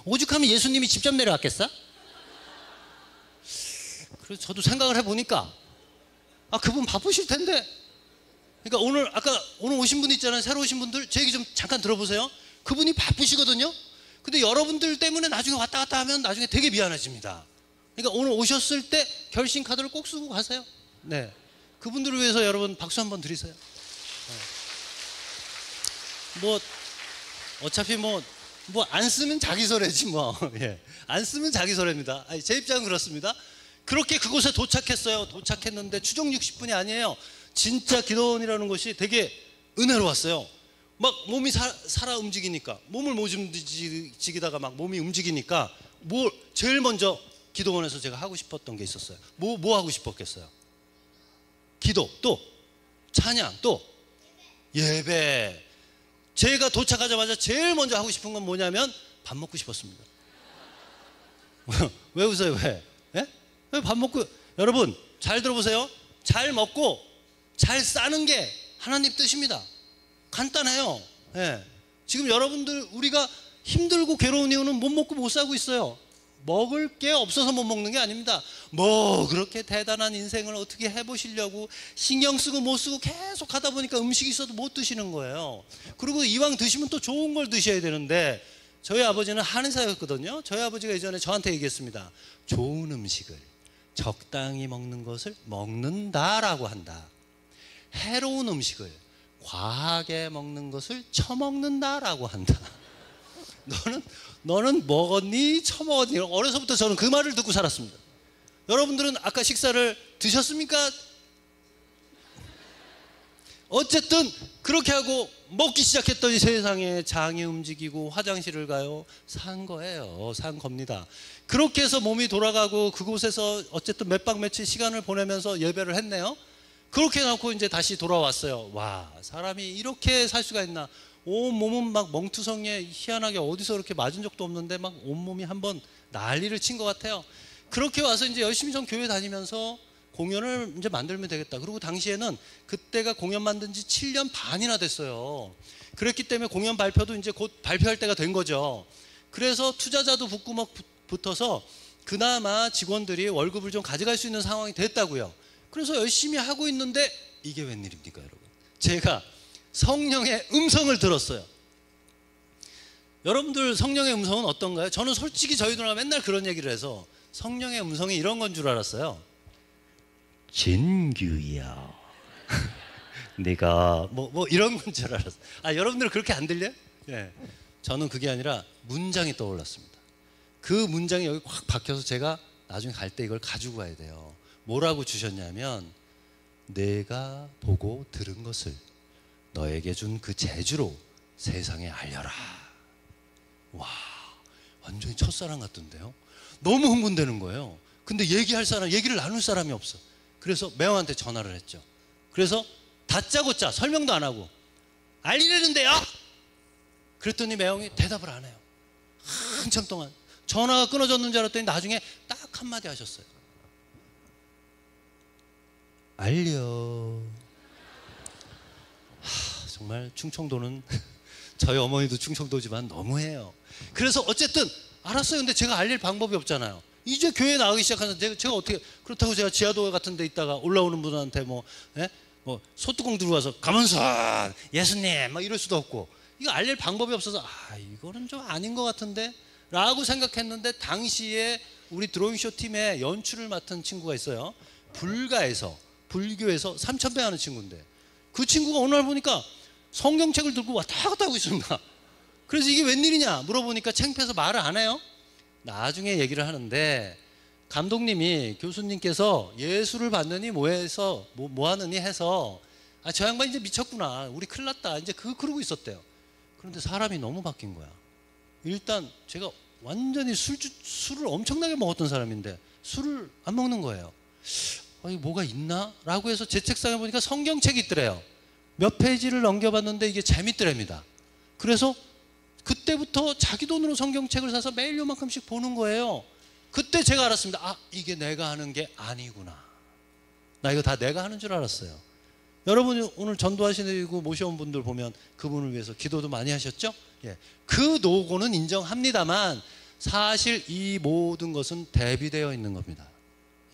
오죽하면 예수님이 직접 내려왔겠어? 그래서 저도 생각을 해보니까 그분 바쁘실 텐데, 그러니까 오늘 오신 분 있잖아요. 새로 오신 분들 제 얘기 좀 잠깐 들어보세요. 그분이 바쁘시거든요. 근데 여러분들 때문에 나중에 왔다 갔다 하면 나중에 되게 미안해집니다. 그러니까 오늘 오셨을 때 결심 카드를 꼭 쓰고 가세요. 네, 그분들을 위해서 여러분 박수 한번 드리세요. 뭐 어차피 뭐 안 쓰면 자기 소리지 뭐. 예. 안 쓰면 자기 소리입니다. 제 입장은 그렇습니다. 그렇게 그곳에 도착했어요. 도착했는데 추정 60분이 아니에요. 진짜 기도원이라는 곳이 되게 은혜로웠어요. 막 몸이 살아 움직이니까, 몸을 못 움직이다가 막 몸이 움직이니까 제일 먼저 기도원에서 제가 하고 싶었던 게 있었어요. 뭐 하고 싶었겠어요? 기도, 또 찬양, 또 예배. 제가 도착하자마자 제일 먼저 하고 싶은 건 뭐냐면 밥 먹고 싶었습니다. 왜 웃어요? 왜? 예? 왜 밥 먹고? 여러분 잘 들어보세요. 잘 먹고 잘 싸는 게 하나님 뜻입니다. 간단해요. 예. 지금 여러분들 우리가 힘들고 괴로운 이유는 못 먹고 못 살고 있어요. 먹을 게 없어서 못 먹는 게 아닙니다. 뭐 그렇게 대단한 인생을 어떻게 해보시려고 신경 쓰고 못 쓰고 계속 하다 보니까 음식이 있어도 못 드시는 거예요. 그리고 이왕 드시면 또 좋은 걸 드셔야 되는데, 저희 아버지는 한의사였거든요. 저희 아버지가 예전에 저한테 얘기했습니다. 좋은 음식을 적당히 먹는 것을 먹는다라고 한다. 해로운 음식을 과하게 먹는 것을 처먹는다라고 한다. 너는 먹었니? 처먹었니? 어려서부터 저는 그 말을 듣고 살았습니다. 여러분들은 아까 식사를 드셨습니까? 어쨌든 그렇게 하고 먹기 시작했더니 세상에 장이 움직이고 화장실을 가요. 산 거예요. 산 겁니다. 그렇게 해서 몸이 돌아가고 그곳에서 어쨌든 몇 박 며칠 시간을 보내면서 예배를 했네요. 그렇게 해놓고 이제 다시 돌아왔어요. 와, 사람이 이렇게 살 수가 있나. 온 몸은 막 멍투성이에 희한하게 어디서 그렇게 맞은 적도 없는데 막 온몸이 한번 난리를 친 것 같아요. 그렇게 와서 이제 열심히 좀 교회 다니면서 공연을 이제 만들면 되겠다. 그리고 당시에는 그때가 공연 만든 지 7년 반이나 됐어요. 그랬기 때문에 공연 발표도 이제 곧 발표할 때가 된 거죠. 그래서 투자자도 붙고 막 붙어서 그나마 직원들이 월급을 좀 가져갈 수 있는 상황이 됐다고요. 그래서 열심히 하고 있는데 이게 웬일입니까, 여러분? 제가 성령의 음성을 들었어요. 여러분들 성령의 음성은 어떤가요? 저는 솔직히 저희 누나가 맨날 그런 얘기를 해서 성령의 음성이 이런 건 줄 알았어요. 진규야 내가 뭐 이런 건 줄 알았어요. 여러분들 그렇게 안 들려요? 예. 저는 그게 아니라 문장이 떠올랐습니다. 그 문장이 여기 확 박혀서 제가 나중에 갈 때 이걸 가지고 가야 돼요. 뭐라고 주셨냐면, 내가 보고 들은 것을 너에게 준 그 재주로 세상에 알려라. 와, 완전히 첫사랑 같던데요. 너무 흥분되는 거예요. 근데 얘기를 나눌 사람이 없어. 그래서 매형한테 전화를 했죠. 그래서 다짜고짜 설명도 안 하고 알리려는데요. 그랬더니 매형이 대답을 안 해요. 한참 동안 전화가 끊어졌는 줄 알았더니 나중에 딱 한마디 하셨어요. 알려. 정말 충청도는 저희 어머니도 충청도지만 너무해요. 그래서 어쨌든 알았어요. 근데 제가 알릴 방법이 없잖아요. 이제 교회 나가기 시작하는데 제가 어떻게, 그렇다고 제가 지하도 같은 데 있다가 올라오는 분한테 뭐 소뚜껑 들고 와서 가면서 예수님 막 이럴 수도 없고, 이거 알릴 방법이 없어서 이거는 좀 아닌 것 같은데 라고 생각했는데, 당시에 우리 드로잉쇼 팀에 연출을 맡은 친구가 있어요. 불교에서 3,000배 하는 친구인데, 그 친구가 어느 날 보니까 성경책을 들고 왔다 갔다 하고 있습니다. 그래서 이게 웬일이냐 물어보니까 창피해서 말을 안 해요. 나중에 얘기를 하는데, 감독님이, 교수님께서 예수를 받느니 뭐해서 뭐 하느니 해서 저 양반 이제 미쳤구나, 우리 큰일 났다, 이제 그러고 있었대요. 그런데 사람이 너무 바뀐 거야. 일단 제가 완전히 술을 엄청나게 먹었던 사람인데 술을 안 먹는 거예요. 뭐가 있나? 라고 해서 제 책상에 보니까 성경책이 있더래요. 몇 페이지를 넘겨봤는데 이게 재밌더랍니다. 그래서 그때부터 자기 돈으로 성경책을 사서 매일 요만큼씩 보는 거예요. 그때 제가 알았습니다. 이게 내가 하는 게 아니구나. 나 이거 다 내가 하는 줄 알았어요. 여러분이 오늘 전도하시고 모셔온 분들 보면 그분을 위해서 기도도 많이 하셨죠? 예. 그 노고는 인정합니다만 사실 이 모든 것은 대비되어 있는 겁니다.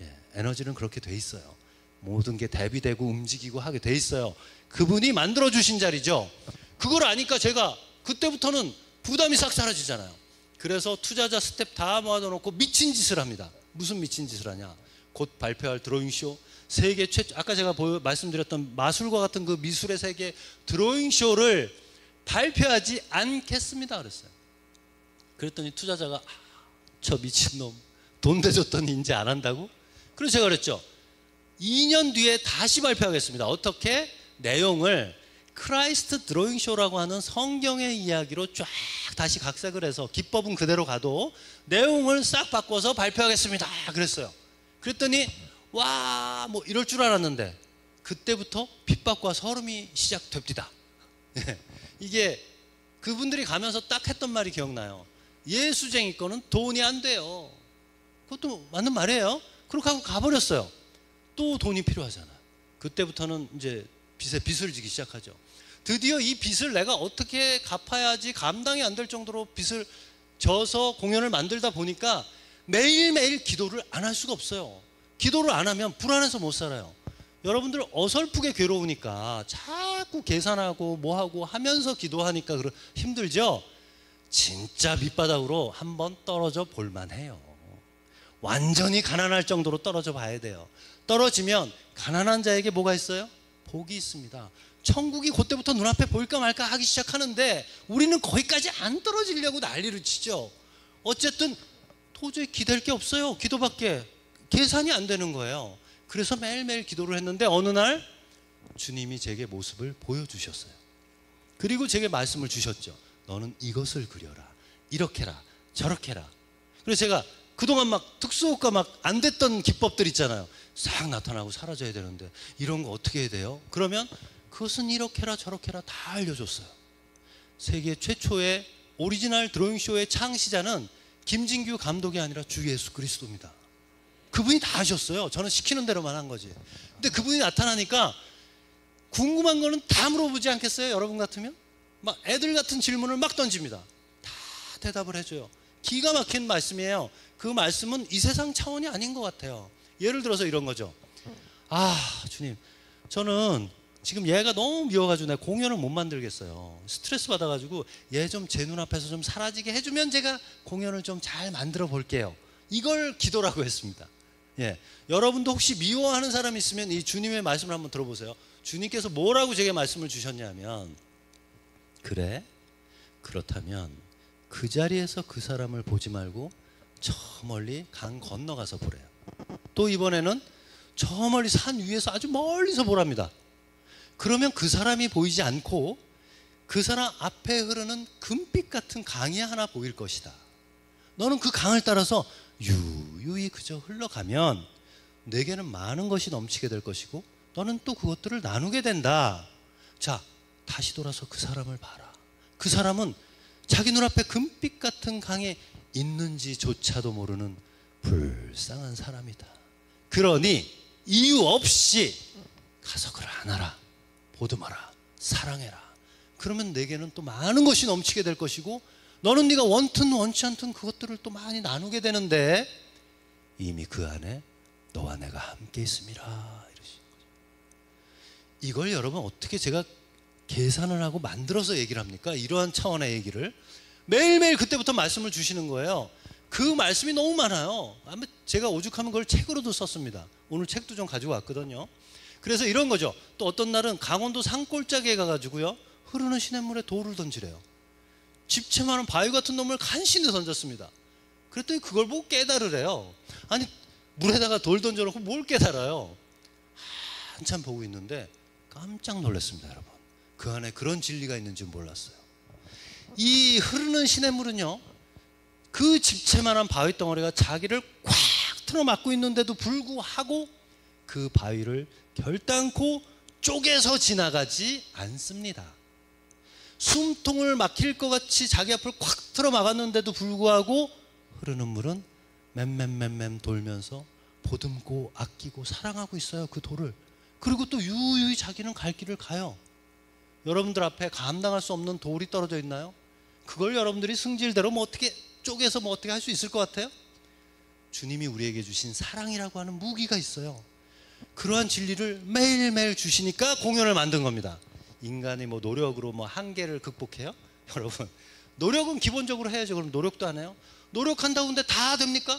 예. 에너지는 그렇게 돼 있어요. 모든 게 대비되고 움직이고 하게 돼 있어요. 그분이 만들어주신 자리죠. 그걸 아니까 제가 그때부터는 부담이 싹 사라지잖아요. 그래서 투자자 스텝 다 모아놓고 미친 짓을 합니다. 무슨 미친 짓을 하냐. 곧 발표할 드로잉쇼, 세계 최초, 아까 제가 말씀드렸던 마술과 같은 그 미술의 세계 드로잉쇼를 발표하지 않겠습니다 그랬어요. 그랬더니 투자자가 저 미친놈 돈 대줬더니 이제 안 한다고? 그래서 제가 그랬죠. 2년 뒤에 다시 발표하겠습니다. 어떻게? 내용을 크라이스트 드로잉 쇼라고 하는 성경의 이야기로 쫙 다시 각색을 해서 기법은 그대로 가도 내용을 싹 바꿔서 발표하겠습니다 그랬어요. 그랬더니 와 뭐 이럴 줄 알았는데 그때부터 핍박과 서름이 시작됩니다. 이게 그분들이 가면서 딱 했던 말이 기억나요. 예수쟁이 거는 돈이 안 돼요. 그것도 맞는 말이에요. 그렇게 하고 가버렸어요. 또 돈이 필요하잖아요. 그때부터는 이제 빚을 지기 시작하죠. 드디어 이 빚을 내가 어떻게 갚아야지 감당이 안 될 정도로 빚을 져서 공연을 만들다 보니까 매일매일 기도를 안 할 수가 없어요. 기도를 안 하면 불안해서 못 살아요. 여러분들 어설프게 괴로우니까 자꾸 계산하고 뭐하고 하면서 기도하니까 힘들죠? 진짜 밑바닥으로 한번 떨어져 볼만해요. 완전히 가난할 정도로 떨어져 봐야 돼요. 떨어지면 가난한 자에게 뭐가 있어요? 복이 있습니다. 천국이 그때부터 눈앞에 보일까 말까 하기 시작하는데 우리는 거기까지 안 떨어지려고 난리를 치죠. 어쨌든 도저히 기댈 게 없어요. 기도밖에 계산이 안 되는 거예요. 그래서 매일매일 기도를 했는데 어느 날 주님이 제게 모습을 보여주셨어요. 그리고 제게 말씀을 주셨죠. 너는 이것을 그려라. 이렇게 해라. 저렇게 해라. 그래서 제가 그동안 막 특수효과 막 안 됐던 기법들 있잖아요. 싹 나타나고 사라져야 되는데 이런 거 어떻게 해야 돼요? 그러면 그것은 이렇게 해라 저렇게 해라 다 알려줬어요. 세계 최초의 오리지널 드로잉쇼의 창시자는 김진규 감독이 아니라 주 예수 그리스도입니다. 그분이 다 하셨어요. 저는 시키는 대로만 한 거지. 근데 그분이 나타나니까 궁금한 거는 다 물어보지 않겠어요? 여러분 같으면? 막 애들 같은 질문을 막 던집니다. 다 대답을 해줘요. 기가 막힌 말씀이에요. 그 말씀은 이 세상 차원이 아닌 것 같아요. 예를 들어서 이런 거죠. 아 주님, 저는 지금 얘가 너무 미워가지고 내가 공연을 못 만들겠어요. 스트레스 받아가지고 얘 좀 제 눈앞에서 좀 사라지게 해주면 제가 공연을 좀 잘 만들어 볼게요. 이걸 기도라고 했습니다. 예, 여러분도 혹시 미워하는 사람이 있으면 이 주님의 말씀을 한번 들어보세요. 주님께서 뭐라고 제게 말씀을 주셨냐면, 그래? 그렇다면 그 자리에서 그 사람을 보지 말고 저 멀리 강 건너가서 보래요. 또 이번에는 저 멀리 산 위에서 아주 멀리서 보랍니다. 그러면 그 사람이 보이지 않고 그 사람 앞에 흐르는 금빛 같은 강이 하나 보일 것이다. 너는 그 강을 따라서 유유히 그저 흘러가면 내게는 많은 것이 넘치게 될 것이고 너는 또 그것들을 나누게 된다. 자, 다시 돌아서 그 사람을 봐라. 그 사람은 자기 눈앞에 금빛 같은 강에 있는지조차도 모르는 불쌍한 사람이다. 그러니 이유 없이 가서 그를 안아라, 보듬어라, 사랑해라. 그러면 내게는 또 많은 것이 넘치게 될 것이고 너는 네가 원튼 원치 않든 그것들을 또 많이 나누게 되는데 이미 그 안에 너와 내가 함께 있음이라. 이러시는 거죠. 이걸 여러분 어떻게 제가 계산을 하고 만들어서 얘기를 합니까? 이러한 차원의 얘기를 매일매일 그때부터 말씀을 주시는 거예요. 그 말씀이 너무 많아요. 아마 제가 오죽하면 그걸 책으로도 썼습니다. 오늘 책도 좀 가지고 왔거든요. 그래서 이런 거죠. 또 어떤 날은 강원도 산골짜기에 가가지고요, 흐르는 시냇물에 돌을 던지래요. 집채만한 바위 같은 놈을 간신히 던졌습니다. 그랬더니 그걸 보고 깨달으래요. 아니 물에다가 돌 던져놓고 뭘 깨달아요? 한참 보고 있는데 깜짝 놀랐습니다. 여러분, 그 안에 그런 진리가 있는지 몰랐어요. 이 흐르는 시냇물은요, 그 집채만한 바위 덩어리가 자기를 꽉 틀어막고 있는데도 불구하고 그 바위를 결단코 쪼개서 지나가지 않습니다. 숨통을 막힐 것 같이 자기 앞을 꽉 틀어 막았는데도 불구하고 흐르는 물은 맴맴맴맴 돌면서 보듬고 아끼고 사랑하고 있어요. 그 돌을. 그리고 또 유유히 자기는 갈 길을 가요. 여러분들 앞에 감당할 수 없는 돌이 떨어져 있나요? 그걸 여러분들이 승질대로 뭐 어떻게 쪼개서 뭐 어떻게 할 수 있을 것 같아요? 주님이 우리에게 주신 사랑이라고 하는 무기가 있어요. 그러한 진리를 매일매일 주시니까 공연을 만든 겁니다. 인간이 뭐 노력으로 뭐 한계를 극복해요? 여러분, 노력은 기본적으로 해야죠. 그럼 노력도 안 해요? 노력한다고 근데 다 됩니까?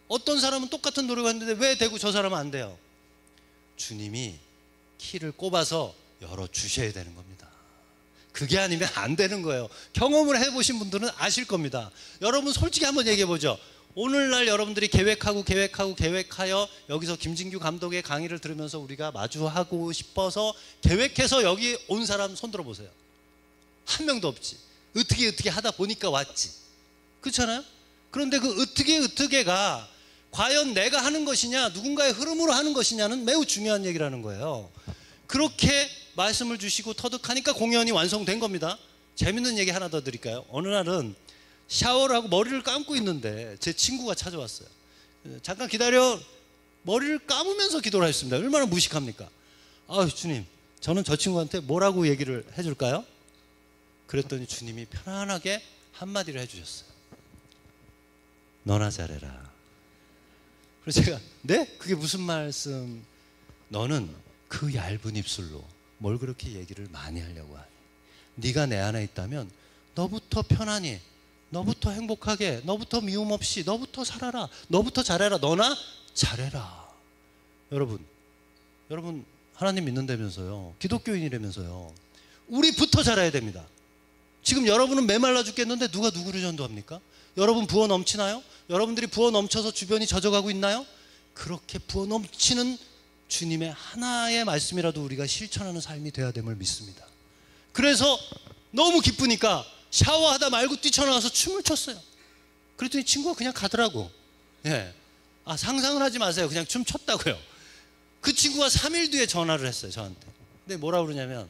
어떤 사람은 똑같은 노력을 했는데 왜 되고 저 사람은 안 돼요? 주님이 키를 꼽아서 열어주셔야 되는 겁니다. 그게 아니면 안 되는 거예요. 경험을 해보신 분들은 아실 겁니다. 여러분 솔직히 한번 얘기해보죠. 오늘날 여러분들이 계획하여 여기서 김진규 감독의 강의를 들으면서 우리가 마주하고 싶어서 계획해서 여기 온 사람 손 들어보세요. 한 명도 없지. 어떻게 하다 보니까 왔지. 그렇잖아요? 그런데 그 어떻게가 과연 내가 하는 것이냐 누군가의 흐름으로 하는 것이냐는 매우 중요한 얘기라는 거예요. 그렇게 말씀을 주시고 터득하니까 공연이 완성된 겁니다. 재밌는 얘기 하나 더 드릴까요? 어느 날은 샤워를 하고 머리를 감고 있는데 제 친구가 찾아왔어요. 잠깐 기다려. 머리를 감으면서 기도를 했습니다. 얼마나 무식합니까? 아유 주님, 저는 저 친구한테 뭐라고 얘기를 해줄까요? 그랬더니 주님이 편안하게 한마디를 해주셨어요. 너나 잘해라. 그래서 제가 네? 그게 무슨 말씀? 너는 그 얇은 입술로 뭘 그렇게 얘기를 많이 하려고 하니? 네가 내 안에 있다면 너부터 편안히, 너부터 행복하게, 너부터 미움 없이, 너부터 살아라, 너부터 잘해라, 너나 잘해라. 여러분 하나님 믿는다면서요, 기독교인이라면서요, 우리부터 잘해야 됩니다. 지금 여러분은 메말라 죽겠는데 누가 누구를 전도합니까? 여러분 부어 넘치나요? 여러분들이 부어 넘쳐서 주변이 젖어가고 있나요? 그렇게 부어 넘치는 주님의 하나의 말씀이라도 우리가 실천하는 삶이 되어야 됨을 믿습니다. 그래서 너무 기쁘니까 샤워하다 말고 뛰쳐나와서 춤을 췄어요. 그랬더니 친구가 그냥 가더라고. 예. 상상을 하지 마세요. 그냥 춤 췄다고요. 그 친구가 3일 뒤에 전화를 했어요, 저한테. 근데 뭐라 그러냐면,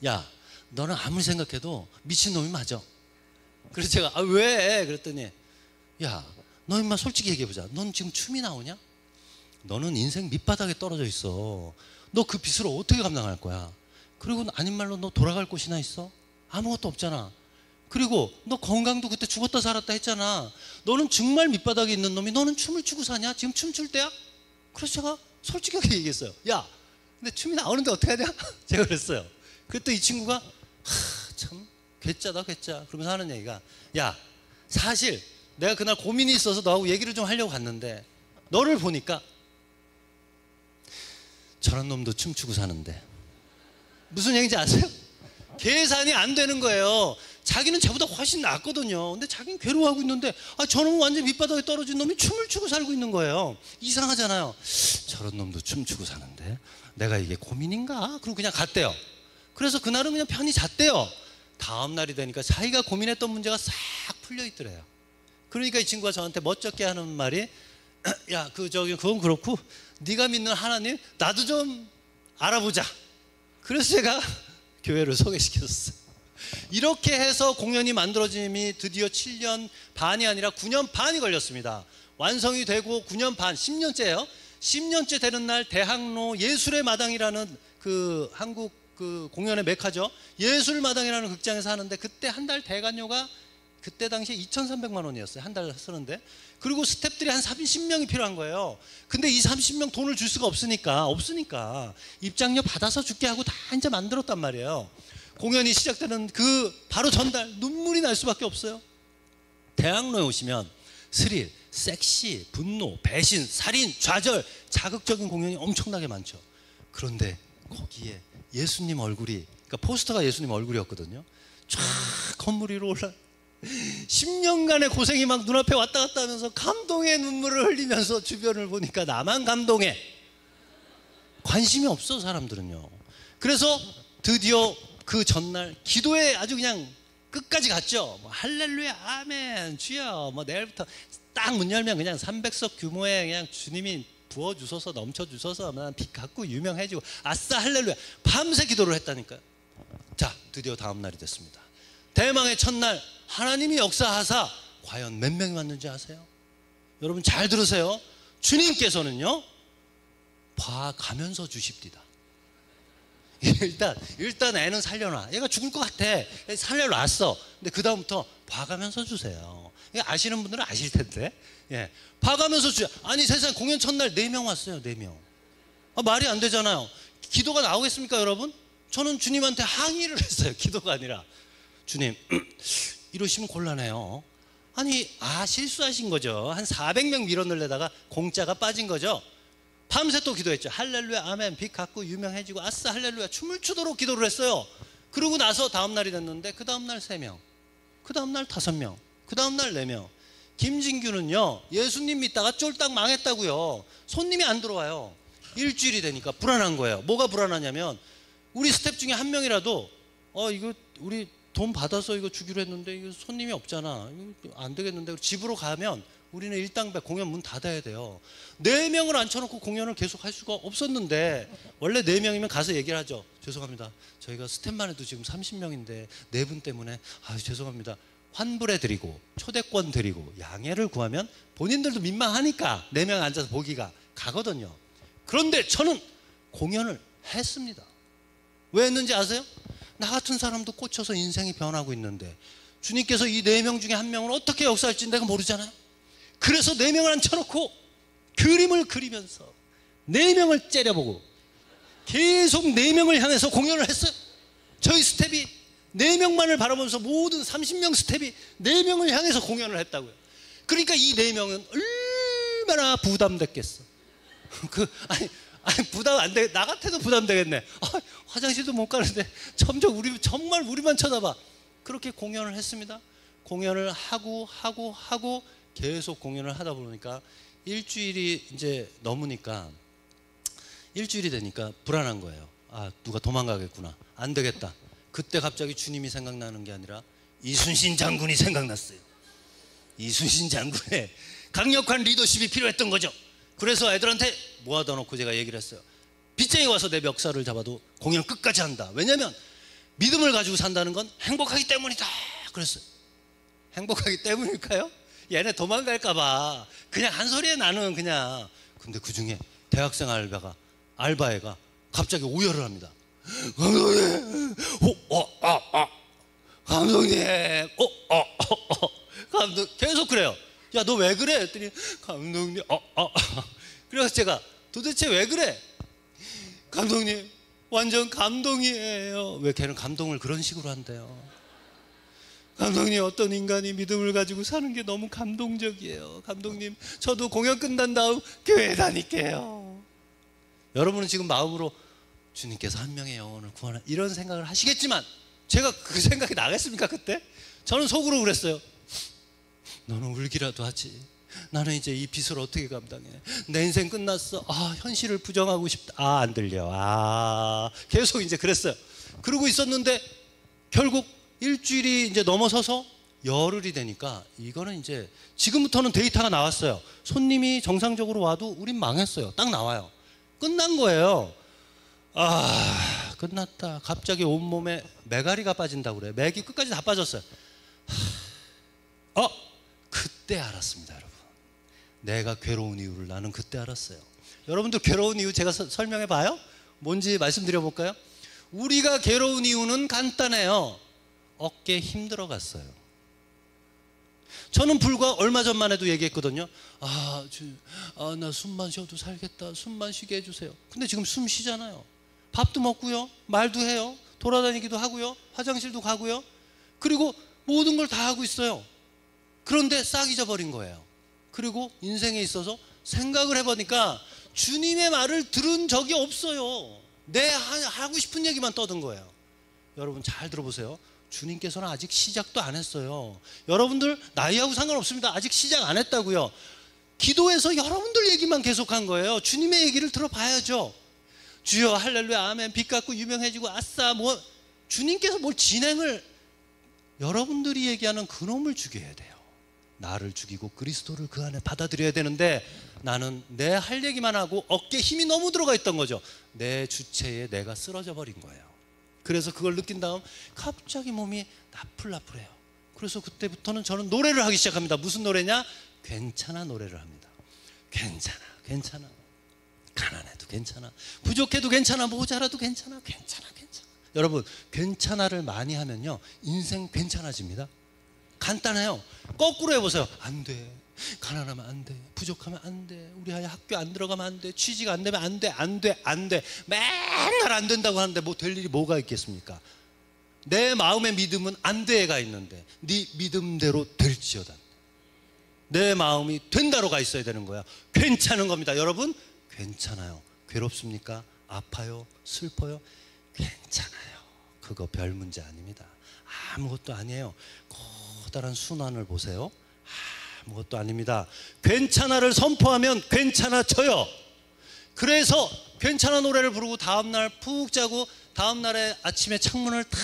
야, 너는 아무리 생각해도 미친놈이 맞아. 그래서 제가 왜? 그랬더니, 야, 너 임마 솔직히 얘기해보자. 넌 지금 춤이 나오냐? 너는 인생 밑바닥에 떨어져 있어. 너 그 빚을 어떻게 감당할 거야? 그리고 아닌 말로 너 돌아갈 곳이나 있어? 아무것도 없잖아. 그리고 너 건강도 그때 죽었다 살았다 했잖아. 너는 정말 밑바닥에 있는 놈이 너는 춤을 추고 사냐? 지금 춤출 때야? 그래서 제가 솔직하게 얘기했어요. 야, 근데 춤이 나오는데 어떡하냐? 제가 그랬어요. 그랬더니 이 친구가 참 괴짜다 괴짜. 그러면서 하는 얘기가, 야, 사실 내가 그날 고민이 있어서 너하고 얘기를 좀 하려고 갔는데 너를 보니까 저런 놈도 춤추고 사는데. 무슨 얘기인지 아세요? 계산이 안 되는 거예요. 자기는 저보다 훨씬 낫거든요. 근데 자기는 괴로워하고 있는데 저놈은 완전 밑바닥에 떨어진 놈이 춤을 추고 살고 있는 거예요. 이상하잖아요. 저런 놈도 춤추고 사는데 내가 이게 고민인가? 그리고 그냥 갔대요. 그래서 그날은 그냥 편히 잤대요. 다음 날이 되니까 자기가 고민했던 문제가 싹 풀려 있더래요. 그러니까 이 친구가 저한테 멋쩍게 하는 말이, 야, 그건 그렇고 네가 믿는 하나님 나도 좀 알아보자. 그래서 제가 교회를 소개시켰어요. 이렇게 해서 공연이 만들어짐이 드디어 7년 반이 아니라 9년 반이 걸렸습니다. 완성이 되고 9년 반, 10년째예요. 10년째 되는 날 대학로 예술의 마당이라는 그 한국 그 공연의 메카죠. 예술마당이라는 극장에서 하는데, 그때 한 달 대관료가 그때 당시에 2,300만 원이었어요. 한 달 쓰는데. 그리고 스태프들이 한 30명이 필요한 거예요. 근데 이 30명 돈을 줄 수가 없으니까 입장료 받아서 죽게 하고 다 이제 만들었단 말이에요. 공연이 시작되는 그 바로 전달 눈물이 날 수밖에 없어요. 대학로에 오시면 스릴, 섹시, 분노, 배신, 살인, 좌절, 자극적인 공연이 엄청나게 많죠. 그런데 거기에 예수님 얼굴이, 그러니까 포스터가 예수님 얼굴이었거든요. 쫙 건물 위로 올라 10년간의 고생이 막 눈앞에 왔다 갔다 하면서 감동의 눈물을 흘리면서 주변을 보니까 나만 감동해. 관심이 없어 사람들은요. 그래서 드디어 그 전날 기도에 아주 그냥 끝까지 갔죠. 뭐 할렐루야 아멘 주여, 뭐 내일부터 딱 문 열면 그냥 300석 규모의 그냥 주님이 부어주셔서 넘쳐주셔서 빚 갚고 유명해지고 아싸 할렐루야 밤새 기도를 했다니까요. 자, 드디어 다음 날이 됐습니다. 대망의 첫날 하나님이 역사하사 과연 몇 명이 왔는지 아세요? 여러분 잘 들으세요. 주님께서는요 봐가면서 주십디다. 일단 애는 살려놔. 얘가 죽을 것 같아. 살려놨어. 근데 그 다음부터 봐가면서 주세요. 아시는 분들은 아실 텐데. 예, 봐가면서 주세요. 아니 세상 공연 첫날 4명 왔어요. 4명. 말이 안 되잖아요. 기도가 나오겠습니까 여러분? 저는 주님한테 항의를 했어요. 기도가 아니라, 주님 이러시면 곤란해요. 아니 실수하신 거죠. 한 400명 밀어넣으려다가 공짜가 빠진 거죠. 밤새 또 기도했죠. 할렐루야 아멘 빚 갚고 유명해지고 아싸 할렐루야 춤을 추도록 기도를 했어요. 그러고 나서 다음 날이 됐는데 그 다음 날 3명, 그 다음 날 5명, 그 다음 날 4명. 김진규는요, 예수님 믿다가 쫄딱 망했다고요. 손님이 안 들어와요. 일주일이 되니까 불안한 거예요. 뭐가 불안하냐면 우리 스텝 중에 한 명이라도 이거 우리 돈 받아서 이거 주기로 했는데 이거 손님이 없잖아, 이거 안 되겠는데, 집으로 가면 우리는 일당백 공연 문 닫아야 돼요. 4명을 앉혀놓고 공연을 계속 할 수가 없었는데, 원래 4명이면 가서 얘기를 하죠. 죄송합니다, 저희가 스텝만 해도 지금 30명인데 4분 때문에 죄송합니다, 환불해드리고 초대권 드리고 양해를 구하면 본인들도 민망하니까 4명 앉아서 보기가 가거든요. 그런데 저는 공연을 했습니다. 왜 했는지 아세요? 나 같은 사람도 꽂혀서 인생이 변하고 있는데 주님께서 이 4명 중에 1명을 어떻게 역사할지 내가 모르잖아요. 그래서 4명을 앉혀놓고 그림을 그리면서 4명을 째려보고 계속 4명을 향해서 공연을 했어요. 저희 스텝이 4명만을 바라보면서 모든 30명 스텝이 4명을 향해서 공연을 했다고요. 그러니까 이 4명은 얼마나 부담됐겠어. 부담 안 돼. 나 같아도 부담되겠네. 화장실도 못 가는데 정말 우리만 쳐다봐. 그렇게 공연을 했습니다. 공연을 하고 계속 공연을 하다 보니까 일주일이 이제 넘으니까, 일주일이 되니까 불안한 거예요. 누가 도망가겠구나, 안 되겠다. 그때 갑자기 주님이 생각나는 게 아니라 이순신 장군이 생각났어요. 이순신 장군의 강력한 리더십이 필요했던 거죠. 그래서 애들한테 모아다 놓고 제가 얘기를 했어요. 빚쟁이 와서 내 멱살을 잡아도 공연 끝까지 한다. 왜냐하면 믿음을 가지고 산다는 건 행복하기 때문이다. 그랬어요. 행복하기 때문일까요? 얘네 도망갈까 봐 그냥 한 소리에 나는 그냥. 근데 그중에 대학생 알바애가 갑자기 오열을 합니다. 감독님, 감독님, 감독 계속 그래요. 야, 너 왜 그래? 했더니 감독님, 그래서 제가 도대체 왜 그래? 감독님, 완전 감동이에요. 왜 걔는 감동을 그런 식으로 한대요. 감독님, 어떤 인간이 믿음을 가지고 사는 게 너무 감동적이에요. 감독님, 저도 공연 끝난 다음 교회 다닐게요. 여러분은 지금 마음으로 주님께서 한 명의 영혼을 구하는 이런 생각을 하시겠지만, 제가 그 생각이 나겠습니까 그때? 저는 속으로 그랬어요. 너는 울기라도 하지. 나는 이제 이 빚을 어떻게 감당해? 내 인생 끝났어. 현실을 부정하고 싶다. 안 들려. 계속 이제 그랬어요. 그러고 있었는데 결국 일주일이 이제 넘어서서 열흘이 되니까 이거는 이제 지금부터는 데이터가 나왔어요. 손님이 정상적으로 와도 우린 망했어요. 딱 나와요. 끝난 거예요. 끝났다. 갑자기 온몸에 메가리가 빠진다고 그래요. 맥이 끝까지 다 빠졌어요. 그때 알았습니다, 여러분. 내가 괴로운 이유를 나는 그때 알았어요. 여러분도 괴로운 이유 제가 설명해 봐요? 뭔지 말씀드려 볼까요? 우리가 괴로운 이유는 간단해요. 어깨에 힘 들어갔어요. 저는 불과 얼마 전만 해도 얘기했거든요. 나 숨만 쉬어도 살겠다. 숨만 쉬게 해주세요. 근데 지금 숨 쉬잖아요. 밥도 먹고요, 말도 해요, 돌아다니기도 하고요, 화장실도 가고요, 그리고 모든 걸 다 하고 있어요. 그런데 싹 잊어버린 거예요. 그리고 인생에 있어서 생각을 해보니까 주님의 말을 들은 적이 없어요. 하고 싶은 얘기만 떠든 거예요. 여러분 잘 들어보세요. 주님께서는 아직 시작도 안 했어요. 여러분들 나이하고 상관없습니다. 아직 시작 안 했다고요. 기도해서 여러분들 얘기만 계속한 거예요. 주님의 얘기를 들어봐야죠. 주여 할렐루야 아멘 빛 같고 유명해지고 아싸 주님께서 뭘 진행을, 여러분들이 얘기하는 그놈을 죽여야 돼요. 나를 죽이고 그리스도를 그 안에 받아들여야 되는데 나는 내 할 얘기만 하고 어깨에 힘이 너무 들어가 있던 거죠. 내 주체에 내가 쓰러져 버린 거예요. 그래서 그걸 느낀 다음 갑자기 몸이 나풀나풀해요. 그래서 그때부터는 저는 노래를 하기 시작합니다. 무슨 노래냐? 괜찮아 노래를 합니다. 괜찮아, 괜찮아. 가난해도 괜찮아, 부족해도 괜찮아, 모자라도 괜찮아, 괜찮아. 여러분 괜찮아를 많이 하면요 인생 괜찮아집니다. 간단해요. 거꾸로 해보세요. 안 돼, 가난하면 안 돼, 부족하면 안 돼, 우리 아이 학교 안 들어가면 안 돼, 취직 안 되면 안 돼, 안 돼. 맨날 안 된다고 하는데 뭐 될 일이 뭐가 있겠습니까? 내 마음의 믿음은 안 돼가 있는데 네 믿음대로 될지어다. 내 마음이 된다로 가 있어야 되는 거야. 괜찮은 겁니다. 여러분 괜찮아요. 괴롭습니까? 아파요? 슬퍼요? 괜찮아요. 그거 별 문제 아닙니다. 아무것도 아니에요. 커다란 순환을 보세요. 아무것도 아닙니다. 괜찮아를 선포하면 괜찮아져요. 그래서 괜찮아 노래를 부르고 다음날 푹 자고 다음날에 아침에 창문을 탁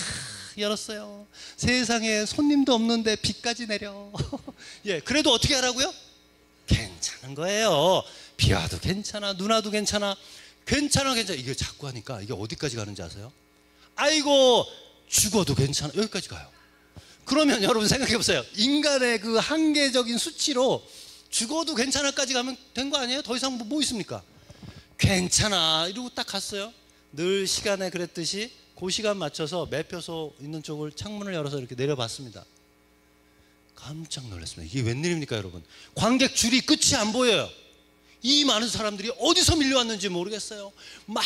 열었어요. 세상에 손님도 없는데 비까지 내려. 예, 그래도 어떻게 하라고요? 괜찮은 거예요. 비 와도 괜찮아, 눈 와도 괜찮아. 괜찮아. 이게 자꾸 하니까 이게 어디까지 가는지 아세요? 아이고 죽어도 괜찮아, 여기까지 가요. 그러면 여러분 생각해 보세요. 인간의 그 한계적인 수치로 죽어도 괜찮아까지 가면 된 거 아니에요? 더 이상 뭐 있습니까? 괜찮아 이러고 딱 갔어요. 늘 시간에 그랬듯이 그 시간 맞춰서 매표소 있는 쪽을 창문을 열어서 이렇게 내려봤습니다. 깜짝 놀랐습니다. 이게 웬일입니까 여러분? 관객 줄이 끝이 안 보여요. 이 많은 사람들이 어디서 밀려왔는지 모르겠어요. 막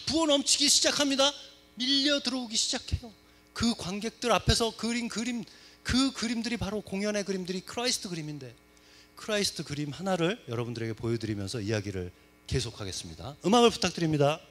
부어 넘치기 시작합니다. 밀려 들어오기 시작해요. 그 관객들 앞에서 그린 그림, 그 그림들이 바로 공연의 그림들이 크라이스트 그림인데, 크라이스트 그림 하나를 여러분들에게 보여드리면서 이야기를 계속하겠습니다. 음악을 부탁드립니다.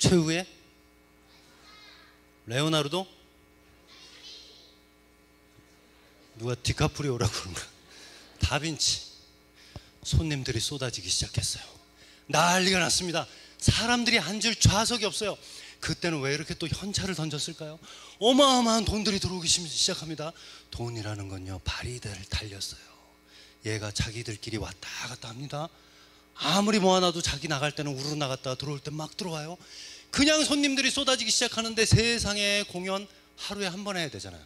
최후의 레오나르도? 누가 디카프리오라고 그런가? 다빈치. 손님들이 쏟아지기 시작했어요. 난리가 났습니다. 사람들이 앉을 좌석이 없어요. 그때는 왜 이렇게 또 현찰을 던졌을까요? 어마어마한 돈들이 들어오기 시작합니다. 돈이라는 건요, 바리대를 달렸어요. 얘가 자기들끼리 왔다 갔다 합니다. 아무리 모아놔도 자기 나갈 때는 우르르 나갔다가 들어올 때 막 들어와요. 그냥 손님들이 쏟아지기 시작하는데 세상에 공연 하루에 한 번 해야 되잖아요.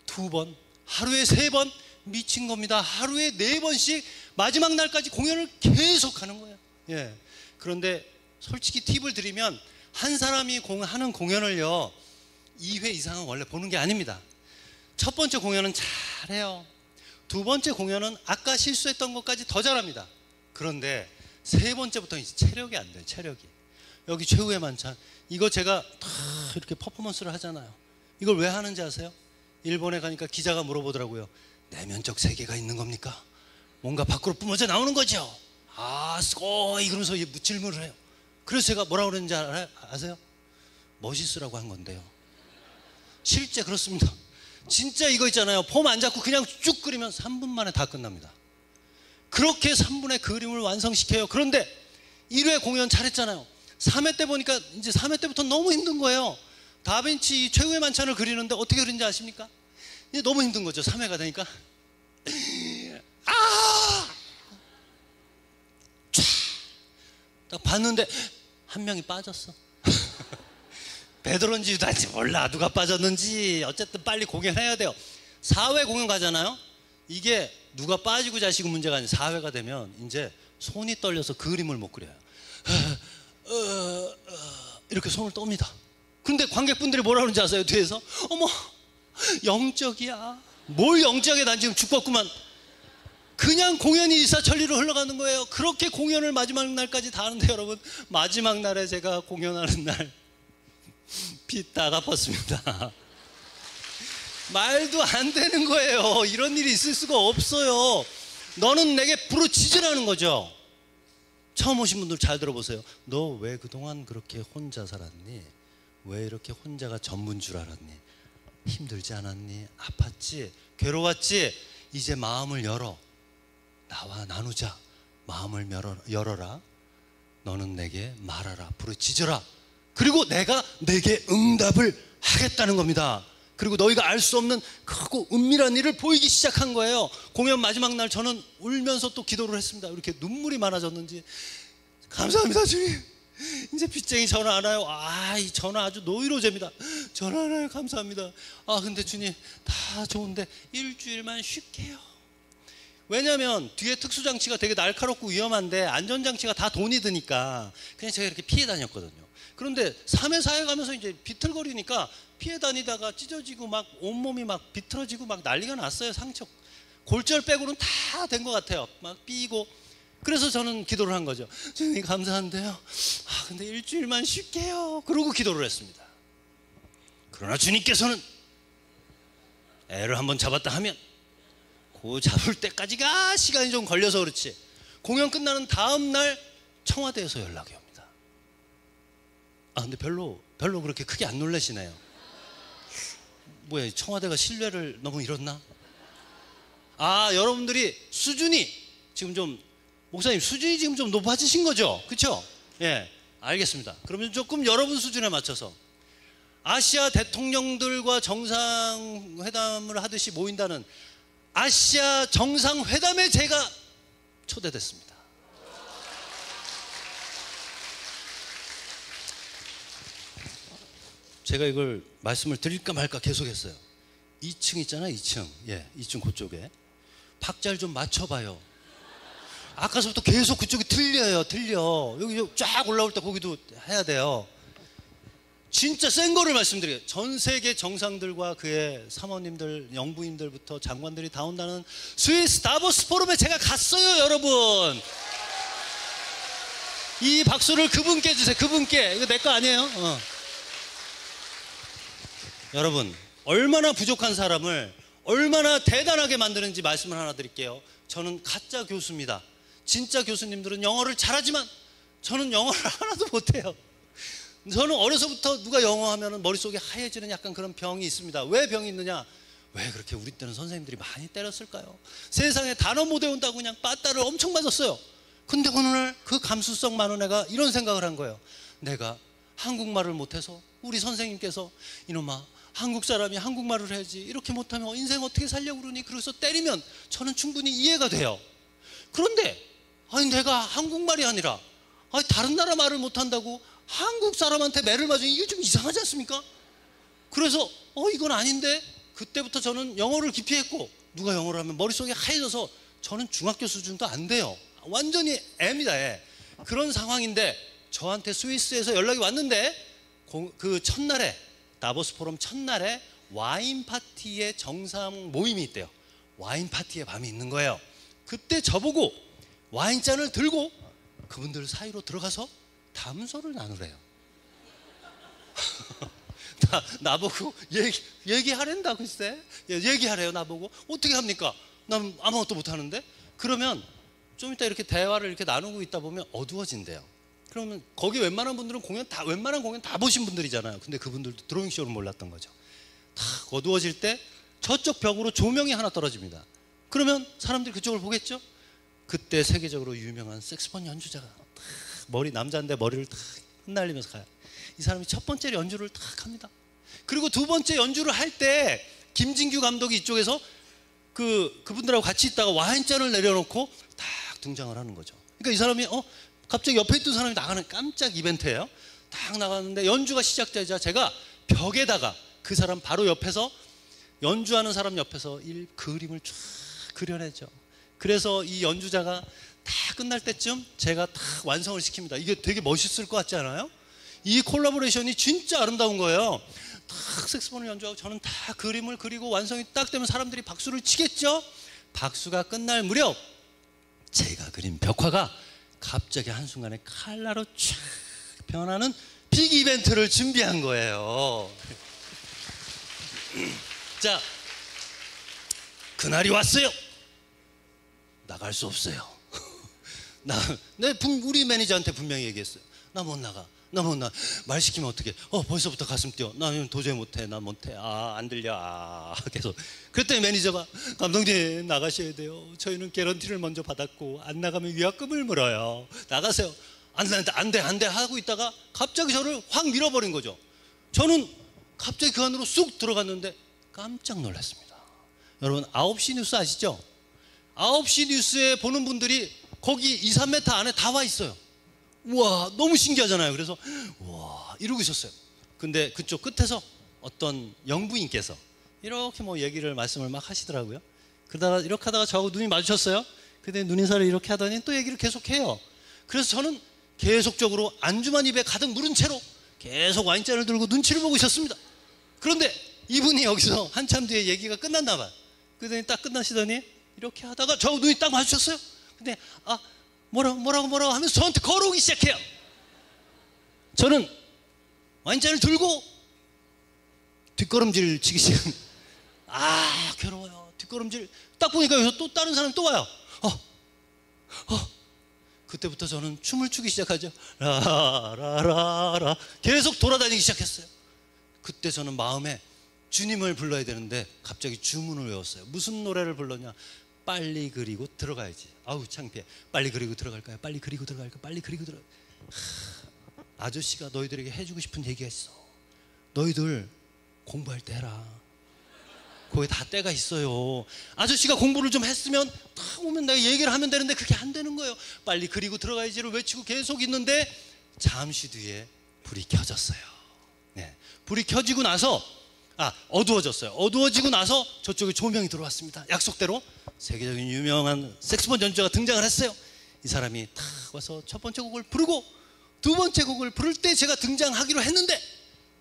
2번, 하루에 3번, 미친 겁니다. 하루에 4번씩 마지막 날까지 공연을 계속 하는 거예요. 예. 그런데 솔직히 팁을 드리면 한 사람이 하는 공연을요 2회 이상은 원래 보는 게 아닙니다. 첫 번째 공연은 잘해요. 두 번째 공연은 아까 실수했던 것까지 더 잘합니다. 그런데 세 번째부터는 이제 체력이 안 돼요. 체력이. 여기 최후의 만찬, 이거 제가 다 이렇게 퍼포먼스를 하잖아요. 이걸 왜 하는지 아세요? 일본에 가니까 기자가 물어보더라고요. 내면적 세계가 있는 겁니까? 뭔가 밖으로 뿜어져 나오는 거죠. 아, 스고이 그러면서 질문을 해요. 그래서 제가 뭐라고 그랬는지 아세요? 멋있으라고 한 건데요. 실제 그렇습니다. 진짜 이거 있잖아요. 폼 안 잡고 그냥 쭉 그리면 3분 만에 다 끝납니다. 그렇게 3분의 그림을 완성시켜요. 그런데 1회 공연 잘했잖아요. 3회 때 보니까 이제 3회 때부터 너무 힘든 거예요. 다빈치 최후의 만찬을 그리는데 어떻게 그린지 아십니까? 이제 너무 힘든 거죠. 3회가 되니까. 딱 봤는데 한 명이 빠졌어. 베드론지도 알지 몰라. 누가 빠졌는지. 어쨌든 빨리 공연해야 돼요. 4회 공연 가잖아요. 이게 누가 빠지고 자시고 문제가 아니에요. 4회가 되면 이제 손이 떨려서 그림을 못 그려요. 이렇게 손을 떱니다. 근데 관객분들이 뭐라 그러는지 아세요? 뒤에서 어머 영적이야. 뭘 영적이야. 난 지금 죽겠구만. 그냥 공연이 일사천리로 흘러가는 거예요. 그렇게 공연을 마지막 날까지 다 하는데 여러분, 마지막 날에 제가 공연하는 날 피 딱 아팠습니다. 말도 안 되는 거예요. 이런 일이 있을 수가 없어요. 너는 내게 부르짖으라는 거죠. 처음 오신 분들 잘 들어보세요. 너 왜 그동안 그렇게 혼자 살았니? 왜 이렇게 혼자가 전부인 줄 알았니? 힘들지 않았니? 아팠지? 괴로웠지? 이제 마음을 열어. 나와 나누자. 마음을 열어라. 너는 내게 말하라. 부르짖어라. 그리고 내가 내게 응답을 하겠다는 겁니다. 그리고 너희가 알 수 없는 크고 은밀한 일을 보이기 시작한 거예요. 공연 마지막 날 저는 울면서 또 기도를 했습니다. 이렇게 눈물이 많아졌는지. 감사합니다 주님. 이제 빚쟁이 전화 안 와요. 이 전화 아주 노이로제입니다. 전화 안 와요. 감사합니다. 근데 주님 다 좋은데 일주일만 쉴게요. 왜냐하면 뒤에 특수장치가 되게 날카롭고 위험한데 안전장치가 다 돈이 드니까 그냥 제가 이렇게 피해 다녔거든요. 그런데 3회 4회 가면서 이제 비틀거리니까 피해 다니다가 찢어지고 막 온몸이 막 비틀어지고 막 난리가 났어요. 상처 골절 빼고는 다 된 것 같아요. 막 삐고. 그래서 저는 기도를 한 거죠. 주님 감사한데요, 근데 일주일만 쉴게요. 그러고 기도를 했습니다. 그러나 주님께서는 애를 한번 잡았다 하면 그 잡을 때까지가 시간이 좀 걸려서 그렇지, 공연 끝나는 다음 날 청와대에서 연락이 옵니다. 근데 별로 그렇게 크게 안 놀라시네요. 뭐야, 청와대가 신뢰를 너무 잃었나? 여러분들이 수준이 지금 좀, 목사님 수준이 지금 좀 높아지신 거죠? 그렇죠? 예, 알겠습니다. 그러면 조금 여러분 수준에 맞춰서 아시아 대통령들과 정상회담을 하듯이 모인다는 아시아 정상회담에 제가 초대됐습니다. 제가 이걸 말씀을 드릴까 말까 계속했어요. 2층 있잖아요. 2층. 예, 2층 그쪽에 박자를 좀 맞춰봐요. 아까서부터 계속 그쪽이 틀려. 여기 쫙 올라올 때 거기도 해야 돼요. 진짜 센 거를 말씀드려요. 전 세계 정상들과 그의 사모님들, 영부인들부터 장관들이 다 온다는 스위스 다보스 포럼에 제가 갔어요, 여러분. 이 박수를 그분께 주세요. 그분께. 이거 내 거 아니에요. 여러분, 얼마나 부족한 사람을 얼마나 대단하게 만드는지 말씀을 하나 드릴게요. 저는 가짜 교수입니다. 진짜 교수님들은 영어를 잘하지만 저는 영어를 하나도 못해요. 저는 어려서부터 누가 영어 하면 머릿속에 하얘지는 약간 그런 병이 있습니다. 왜 병이 있느냐? 왜 그렇게 우리 때는 선생님들이 많이 때렸을까요? 세상에 단어 못 외운다고 그냥 빠따를 엄청 맞았어요. 근데 어느 날 그 감수성 많은 애가 이런 생각을 한 거예요. 내가 한국말을 못해서 우리 선생님께서 이놈아 한국 사람이 한국말을 해야지 이렇게 못하면 인생 어떻게 살려고 그러니? 그래서 때리면 저는 충분히 이해가 돼요. 그런데 아니 내가 한국말이 아니라 아니 다른 나라 말을 못한다고 한국 사람한테 매를 맞으니 이게 좀 이상하지 않습니까? 그래서 이건 아닌데 그때부터 저는 영어를 기피했고 누가 영어를 하면 머릿속에 하얘져서 저는 중학교 수준도 안 돼요. 완전히 애입니다. 애. 그런 상황인데 저한테 스위스에서 연락이 왔는데 그 첫날에 다보스 포럼 첫날에 와인 파티의 정상 모임이 있대요. 와인 파티의 밤이 있는 거예요. 그때 저보고 와인잔을 들고 그분들 사이로 들어가서 담소를 나누래요. 나보고 얘기하랜다 글쎄. 얘기하래요. 나보고 어떻게 합니까? 난 아무것도 못하는데. 그러면 좀 이따 이렇게 대화를 이렇게 나누고 있다 보면 어두워진대요. 그러면 거기 웬만한 분들은 웬만한 공연 다 보신 분들이잖아요. 근데 그분들도 드로잉 쇼를 몰랐던 거죠. 탁 어두워질 때 저쪽 벽으로 조명이 하나 떨어집니다. 그러면 사람들이 그쪽을 보겠죠? 그때 세계적으로 유명한 색스폰 연주자가 탁 남자인데 머리를 탁 흩날리면서 가요. 이 사람이 첫 번째 연주를 탁 합니다. 그리고 두 번째 연주를 할 때 김진규 감독이 이쪽에서 그분들하고 같이 있다가 와인잔을 내려놓고 딱 등장을 하는 거죠. 그러니까 이 사람이 갑자기 옆에 있던 사람이 나가는 깜짝 이벤트예요. 딱 나가는데 연주가 시작되자 제가 벽에다가 그 사람 바로 옆에서 연주하는 사람 옆에서 그림을 쫙 그려내죠. 그래서 이 연주자가 다 끝날 때쯤 제가 다 완성을 시킵니다. 이게 되게 멋있을 것 같지 않아요? 이 콜라보레이션이 진짜 아름다운 거예요. 딱 색소폰을 연주하고 저는 다 그림을 그리고 완성이 딱 되면 사람들이 박수를 치겠죠? 박수가 끝날 무렵 제가 그린 벽화가 갑자기 한순간에 칼라로 쫙 변하는 빅 이벤트를 준비한 거예요. 자, 그날이 왔어요. 나갈 수 없어요. 우리 매니저한테 분명히 얘기했어요. 나 못 나가. 말 시키면 어떡해. 벌써부터 가슴 뛰어. 나 도저히 못해. 나 못해. 안 들려. 계속. 그랬더니 매니저가 감독님 나가셔야 돼요. 저희는 개런티를 먼저 받았고 안 나가면 위약금을 물어요. 나가세요. 안 돼 하고 있다가 갑자기 저를 확 밀어버린 거죠. 저는 갑자기 그 안으로 쑥 들어갔는데 깜짝 놀랐습니다. 여러분 9시 뉴스 아시죠? 9시 뉴스에 보는 분들이 거기 2, 3m 안에 다 와 있어요. 우와 너무 신기하잖아요. 그래서 우와 이러고 있었어요. 근데 그쪽 끝에서 어떤 영부인께서 이렇게 얘기를 말씀을 막 하시더라고요. 그러다가 이렇게 하다가 저하고 눈이 마주쳤어요. 근데 눈인사를 이렇게 하더니 또 얘기를 계속해요. 그래서 저는 계속적으로 안주만 입에 가득 물은 채로 계속 와인잔을 들고 눈치를 보고 있었습니다. 그런데 이분이 여기서 한참 뒤에 얘기가 끝났나 봐요. 그러더니 딱 끝나시더니 이렇게 하다가 저하고 눈이 딱 마주쳤어요. 근데 뭐라고 하면서 저한테 걸어오기 시작해요. 저는 와인잔을 들고 뒷걸음질 치기 시작합니다. 괴로워요. 뒷걸음질 딱 보니까 여기서 또 다른 사람이 또 와요. 그때부터 저는 춤을 추기 시작하죠. 라라라라 계속 돌아다니기 시작했어요. 그때 저는 마음에 주님을 불러야 되는데 갑자기 주문을 외웠어요. 무슨 노래를 불렀냐? 빨리 그리고 들어가야지. 창피해. 빨리 그리고 들어갈까요? 빨리 그리고 들어갈까요? 빨리 그리고 들어가. 아저씨가 너희들에게 해주고 싶은 얘기가 있어. 너희들 공부할 때 해라. 거기 다 때가 있어요. 아저씨가 공부를 좀 했으면 딱 오면 내가 얘기를 하면 되는데 그게 안 되는 거예요. 빨리 그리고 들어가야지를 외치고 계속 있는데 잠시 뒤에 불이 켜졌어요. 네, 불이 켜지고 나서 어두워졌어요. 어두워지고 나서 저쪽에 조명이 들어왔습니다. 약속대로 세계적인 유명한 색소폰 연주자가 등장을 했어요. 이 사람이 탁 와서 첫 번째 곡을 부르고 두 번째 곡을 부를 때 제가 등장하기로 했는데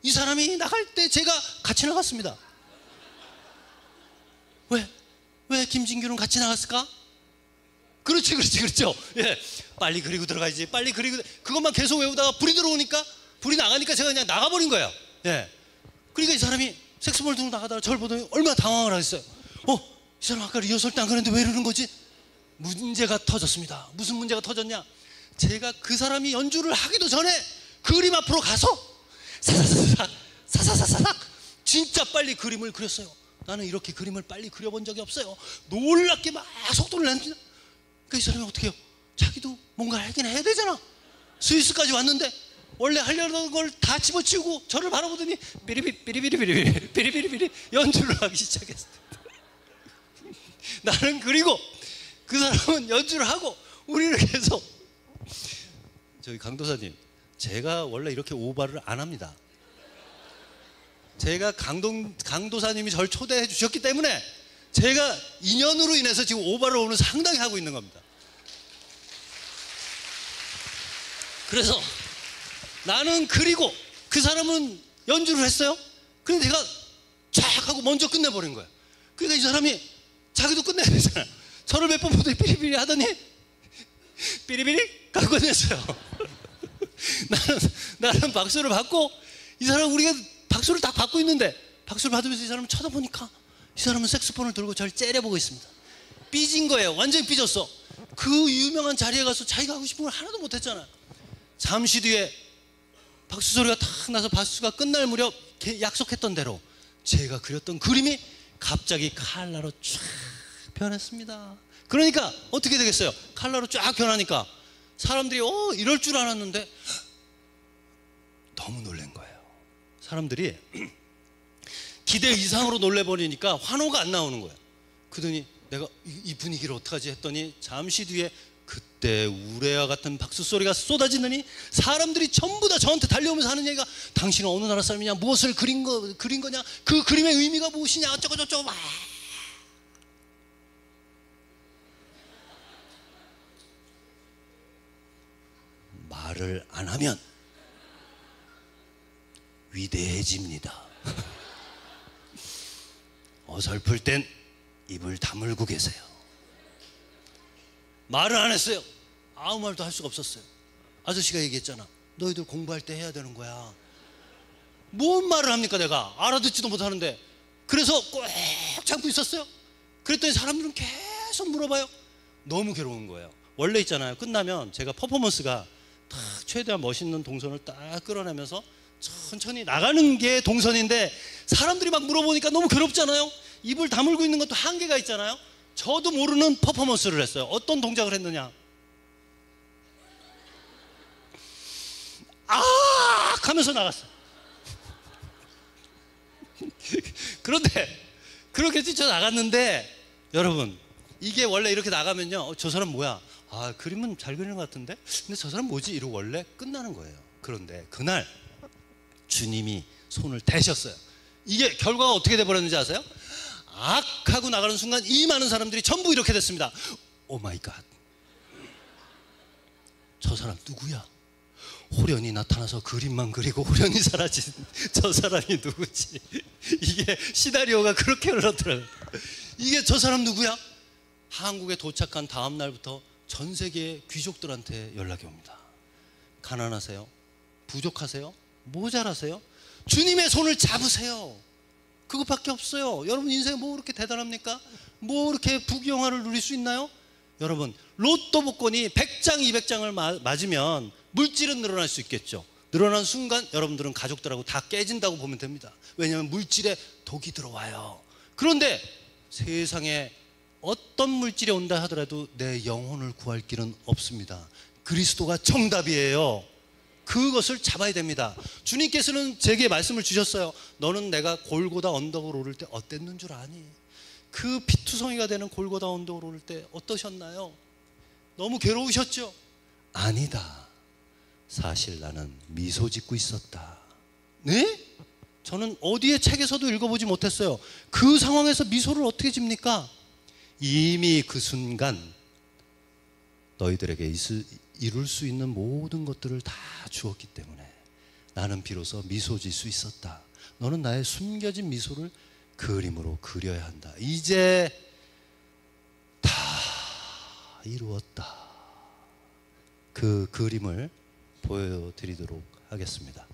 이 사람이 나갈 때 제가 같이 나갔습니다. 왜 김진규는 같이 나갔을까? 그렇죠. 예, 빨리 그리고 들어가야지. 빨리 그리고 그것만 계속 외우다가 불이 들어오니까 불이 나가니까 제가 그냥 나가버린 거예요. 예. 그러니까 이 사람이 색소폰을 들고 나가다가 저를 보더니 얼마나 당황을 하겠어요. 이 사람 아까 리허설 때 안 그랬는데 왜 이러는 거지? 문제가 터졌습니다. 무슨 문제가 터졌냐? 제가 그 사람이 연주를 하기도 전에 그림 앞으로 가서 사사사사삭 진짜 빨리 그림을 그렸어요. 나는 이렇게 그림을 빨리 그려본 적이 없어요. 놀랍게 막 속도를 내는. 그러니까 이 사람이 어떻게 해요? 자기도 뭔가 하긴 해야 되잖아. 스위스까지 왔는데 원래 하려던 걸 다 집어치우고 저를 바라보더니 비리비리 연주를 하기 시작했어요. 나는 그리고 그 사람은 연주를 하고 우리는 계속. 저기 강도사님, 제가 원래 이렇게 오바를 안 합니다. 제가 강도사님이 저를 초대해 주셨기 때문에 제가 인연으로 인해서 지금 오바를 오늘 상당히 하고 있는 겁니다. 그래서 나는 그리고 그 사람은 연주를 했어요. 근데 내가 쫙 하고 먼저 끝내버린 거예요. 그러니까 이 사람이 자기도 끝내야 되잖아요. 저를 몇 번 보더니 삐리삐리 하더니 삐리삐리 하고 끝냈어요. 나는 박수를 받고 이 사람 우리가 박수를 딱 받고 있는데 박수를 받으면서 이 사람을 쳐다보니까 이 사람은 색소폰을 들고 저를 째려보고 있습니다. 삐진 거예요. 완전히 삐졌어. 그 유명한 자리에 가서 자기가 하고 싶은 걸 하나도 못했잖아요. 잠시 뒤에 박수 소리가 탁 나서 박수가 끝날 무렵 약속했던 대로 제가 그렸던 그림이 갑자기 칼라로 쫙 변했습니다. 그러니까 어떻게 되겠어요? 칼라로 쫙 변하니까 사람들이 이럴 줄 알았는데 너무 놀란 거예요. 사람들이 기대 이상으로 놀래버리니까 환호가 안 나오는 거예요. 그러더니 내가 이 분위기를 어떡하지 했더니 잠시 뒤에 그때 우레와 같은 박수 소리가 쏟아지느니 사람들이 전부 다 저한테 달려오면서 하는 얘기가 당신은 어느 나라 사람이냐, 무엇을 그린 거냐, 그 그림의 의미가 무엇이냐, 어쩌고 저쩌고 막. 말을 안 하면 위대해집니다. 어설플 땐 입을 다물고 계세요. 말을 안 했어요. 아무 말도 할 수가 없었어요. 아저씨가 얘기했잖아. 너희들 공부할 때 해야 되는 거야. 뭔 말을 합니까 내가. 알아듣지도 못하는데. 그래서 꼭 참고 있었어요. 그랬더니 사람들은 계속 물어봐요. 너무 괴로운 거예요. 원래 있잖아요. 끝나면 제가 퍼포먼스가 딱 최대한 멋있는 동선을 딱 끌어내면서 천천히 나가는 게 동선인데 사람들이 막 물어보니까 너무 괴롭잖아요. 입을 다물고 있는 것도 한계가 있잖아요. 저도 모르는 퍼포먼스를 했어요. 어떤 동작을 했느냐. 하면서 나갔어요. 그런데 그렇게 뛰쳐나갔는데 여러분 이게 원래 이렇게 나가면요. 저 사람 뭐야. 그림은 잘 그리는 것 같은데 근데 저 사람 뭐지? 이러고 원래 끝나는 거예요. 그런데 그날 주님이 손을 대셨어요. 이게 결과가 어떻게 돼버렸는지 아세요? 하고 나가는 순간 이 많은 사람들이 전부 이렇게 됐습니다. 오 마이 갓, 저 사람 누구야? 호련히 나타나서 그림만 그리고 호련히 사라진 저 사람이 누구지? 이게 시나리오가 그렇게 흘렀더라고요. 이게 저 사람 누구야? 한국에 도착한 다음 날부터 전 세계 귀족들한테 연락이 옵니다. 가난하세요? 부족하세요? 모자라세요? 주님의 손을 잡으세요. 그것밖에 없어요. 여러분 인생 뭐 그렇게 대단합니까? 뭐 그렇게 부귀영화를 누릴 수 있나요? 여러분 로또 복권이 100장 200장을 맞으면 물질은 늘어날 수 있겠죠. 늘어난 순간 여러분들은 가족들하고 다 깨진다고 보면 됩니다. 왜냐하면 물질에 독이 들어와요. 그런데 세상에 어떤 물질이 온다 하더라도 내 영혼을 구할 길은 없습니다. 그리스도가 정답이에요. 그것을 잡아야 됩니다. 주님께서는 제게 말씀을 주셨어요. 너는 내가 골고다 언덕을 오를 때 어땠는 줄 아니? 그 피투성이가 되는 골고다 언덕을 오를 때 어떠셨나요? 너무 괴로우셨죠? 아니다. 사실 나는 미소 짓고 있었다. 네? 저는 어디의 책에서도 읽어보지 못했어요. 그 상황에서 미소를 어떻게 집니까? 이미 그 순간 너희들에게 이룰 수 있는 모든 것들을 다 주었기 때문에 나는 비로소 미소 질 수 있었다. 너는 나의 숨겨진 미소를 그림으로 그려야 한다. 이제 다 이루었다. 그 그림을 보여드리도록 하겠습니다.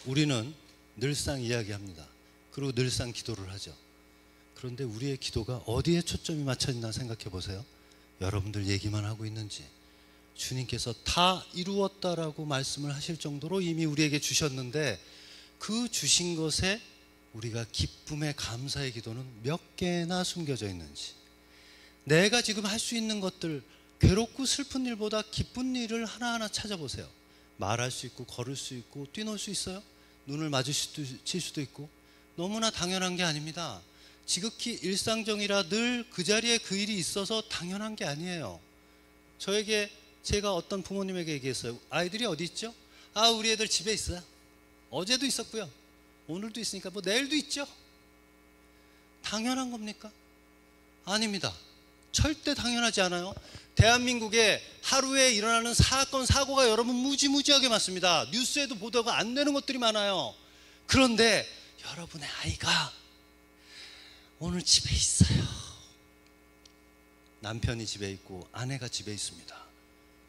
우리는 늘상 이야기합니다. 그리고 늘상 기도를 하죠. 그런데 우리의 기도가 어디에 초점이 맞춰있나 생각해 보세요. 여러분들 얘기만 하고 있는지, 주님께서 다 이루었다라고 말씀을 하실 정도로 이미 우리에게 주셨는데 그 주신 것에 우리가 기쁨의 감사의 기도는 몇 개나 숨겨져 있는지, 내가 지금 할 수 있는 것들, 괴롭고 슬픈 일보다 기쁜 일을 하나하나 찾아보세요. 말할 수 있고 걸을 수 있고 뛰놀 수 있어요. 눈을 마주칠 수도 있고. 너무나 당연한 게 아닙니다. 지극히 일상적이라 늘 그 자리에 그 일이 있어서 당연한 게 아니에요. 저에게 제가 어떤 부모님에게 얘기했어요. 아이들이 어디 있죠? 아, 우리 애들 집에 있어요. 어제도 있었고요, 오늘도 있으니까 뭐 내일도 있죠. 당연한 겁니까? 아닙니다. 절대 당연하지 않아요. 대한민국에 하루에 일어나는 사건, 사고가 여러분 무지무지하게 많습니다. 뉴스에도 보도가 안 되는 것들이 많아요. 그런데 여러분의 아이가 오늘 집에 있어요. 남편이 집에 있고 아내가 집에 있습니다.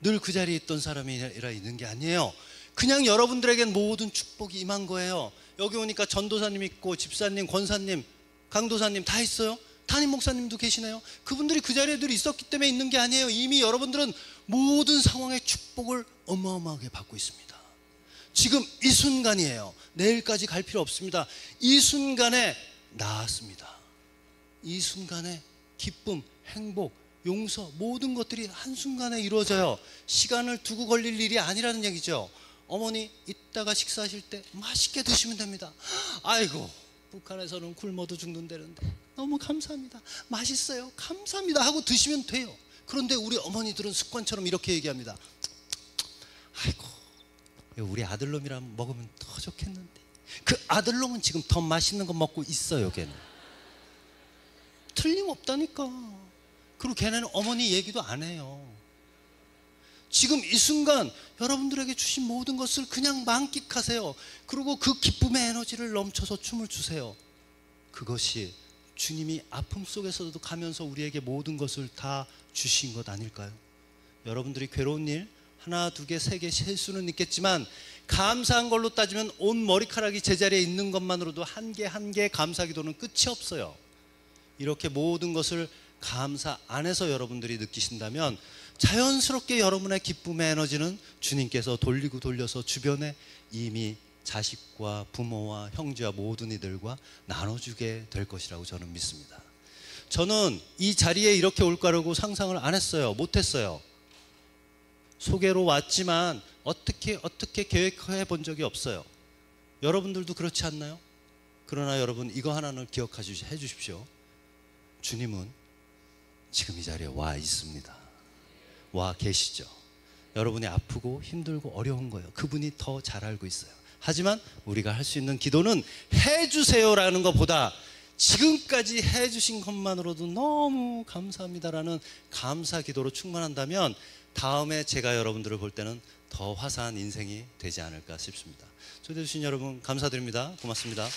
늘 그 자리에 있던 사람이라 있는 게 아니에요. 그냥 여러분들에겐 모든 축복이 임한 거예요. 여기 오니까 전도사님 있고 집사님, 권사님, 강도사님 다 있어요. 담임 목사님도 계시네요. 그분들이 그 자리에 늘 있었기 때문에 있는 게 아니에요. 이미 여러분들은 모든 상황의 축복을 어마어마하게 받고 있습니다. 지금 이 순간이에요. 내일까지 갈 필요 없습니다. 이 순간에 나았습니다. 이 순간에 기쁨, 행복, 용서, 모든 것들이 한순간에 이루어져요. 시간을 두고 걸릴 일이 아니라는 얘기죠. 어머니 이따가 식사하실 때 맛있게 드시면 됩니다. 아이고, 북한에서는 굶어도 죽는다는데 너무 감사합니다. 맛있어요. 감사합니다 하고 드시면 돼요. 그런데 우리 어머니들은 습관처럼 이렇게 얘기합니다. 아이고, 우리 아들놈이랑 먹으면 더 좋겠는데. 그 아들놈은 지금 더 맛있는 거 먹고 있어요. 걔는 틀림없다니까. 그리고 걔네는 어머니 얘기도 안 해요. 지금 이 순간 여러분들에게 주신 모든 것을 그냥 만끽하세요. 그리고 그 기쁨의 에너지를 넘쳐서 춤을 추세요. 그것이 주님이 아픔 속에서도 가면서 우리에게 모든 것을 다 주신 것 아닐까요? 여러분들이 괴로운 일 하나, 두 개, 세 개 셀 수는 있겠지만 감사한 걸로 따지면 온 머리카락이 제자리에 있는 것만으로도 한 개 한 개 감사 기도는 끝이 없어요. 이렇게 모든 것을 감사 안에서 여러분들이 느끼신다면 자연스럽게 여러분의 기쁨의 에너지는 주님께서 돌리고 돌려서 주변에 이미 자식과 부모와 형제와 모든 이들과 나눠주게 될 것이라고 저는 믿습니다. 저는 이 자리에 이렇게 올 거라고 상상을 안 했어요. 못했어요. 소개로 왔지만 어떻게 계획해 본 적이 없어요. 여러분들도 그렇지 않나요? 그러나 여러분, 이거 하나는 기억해 주십시오. 주님은 지금 이 자리에 와 있습니다. 와 계시죠. 여러분이 아프고 힘들고 어려운 거예요. 그분이 더 잘 알고 있어요. 하지만 우리가 할 수 있는 기도는 해주세요라는 것보다 지금까지 해주신 것만으로도 너무 감사합니다라는 감사 기도로 충만한다면 다음에 제가 여러분들을 볼 때는 더 화사한 인생이 되지 않을까 싶습니다. 초대해 주신 여러분 감사드립니다. 고맙습니다.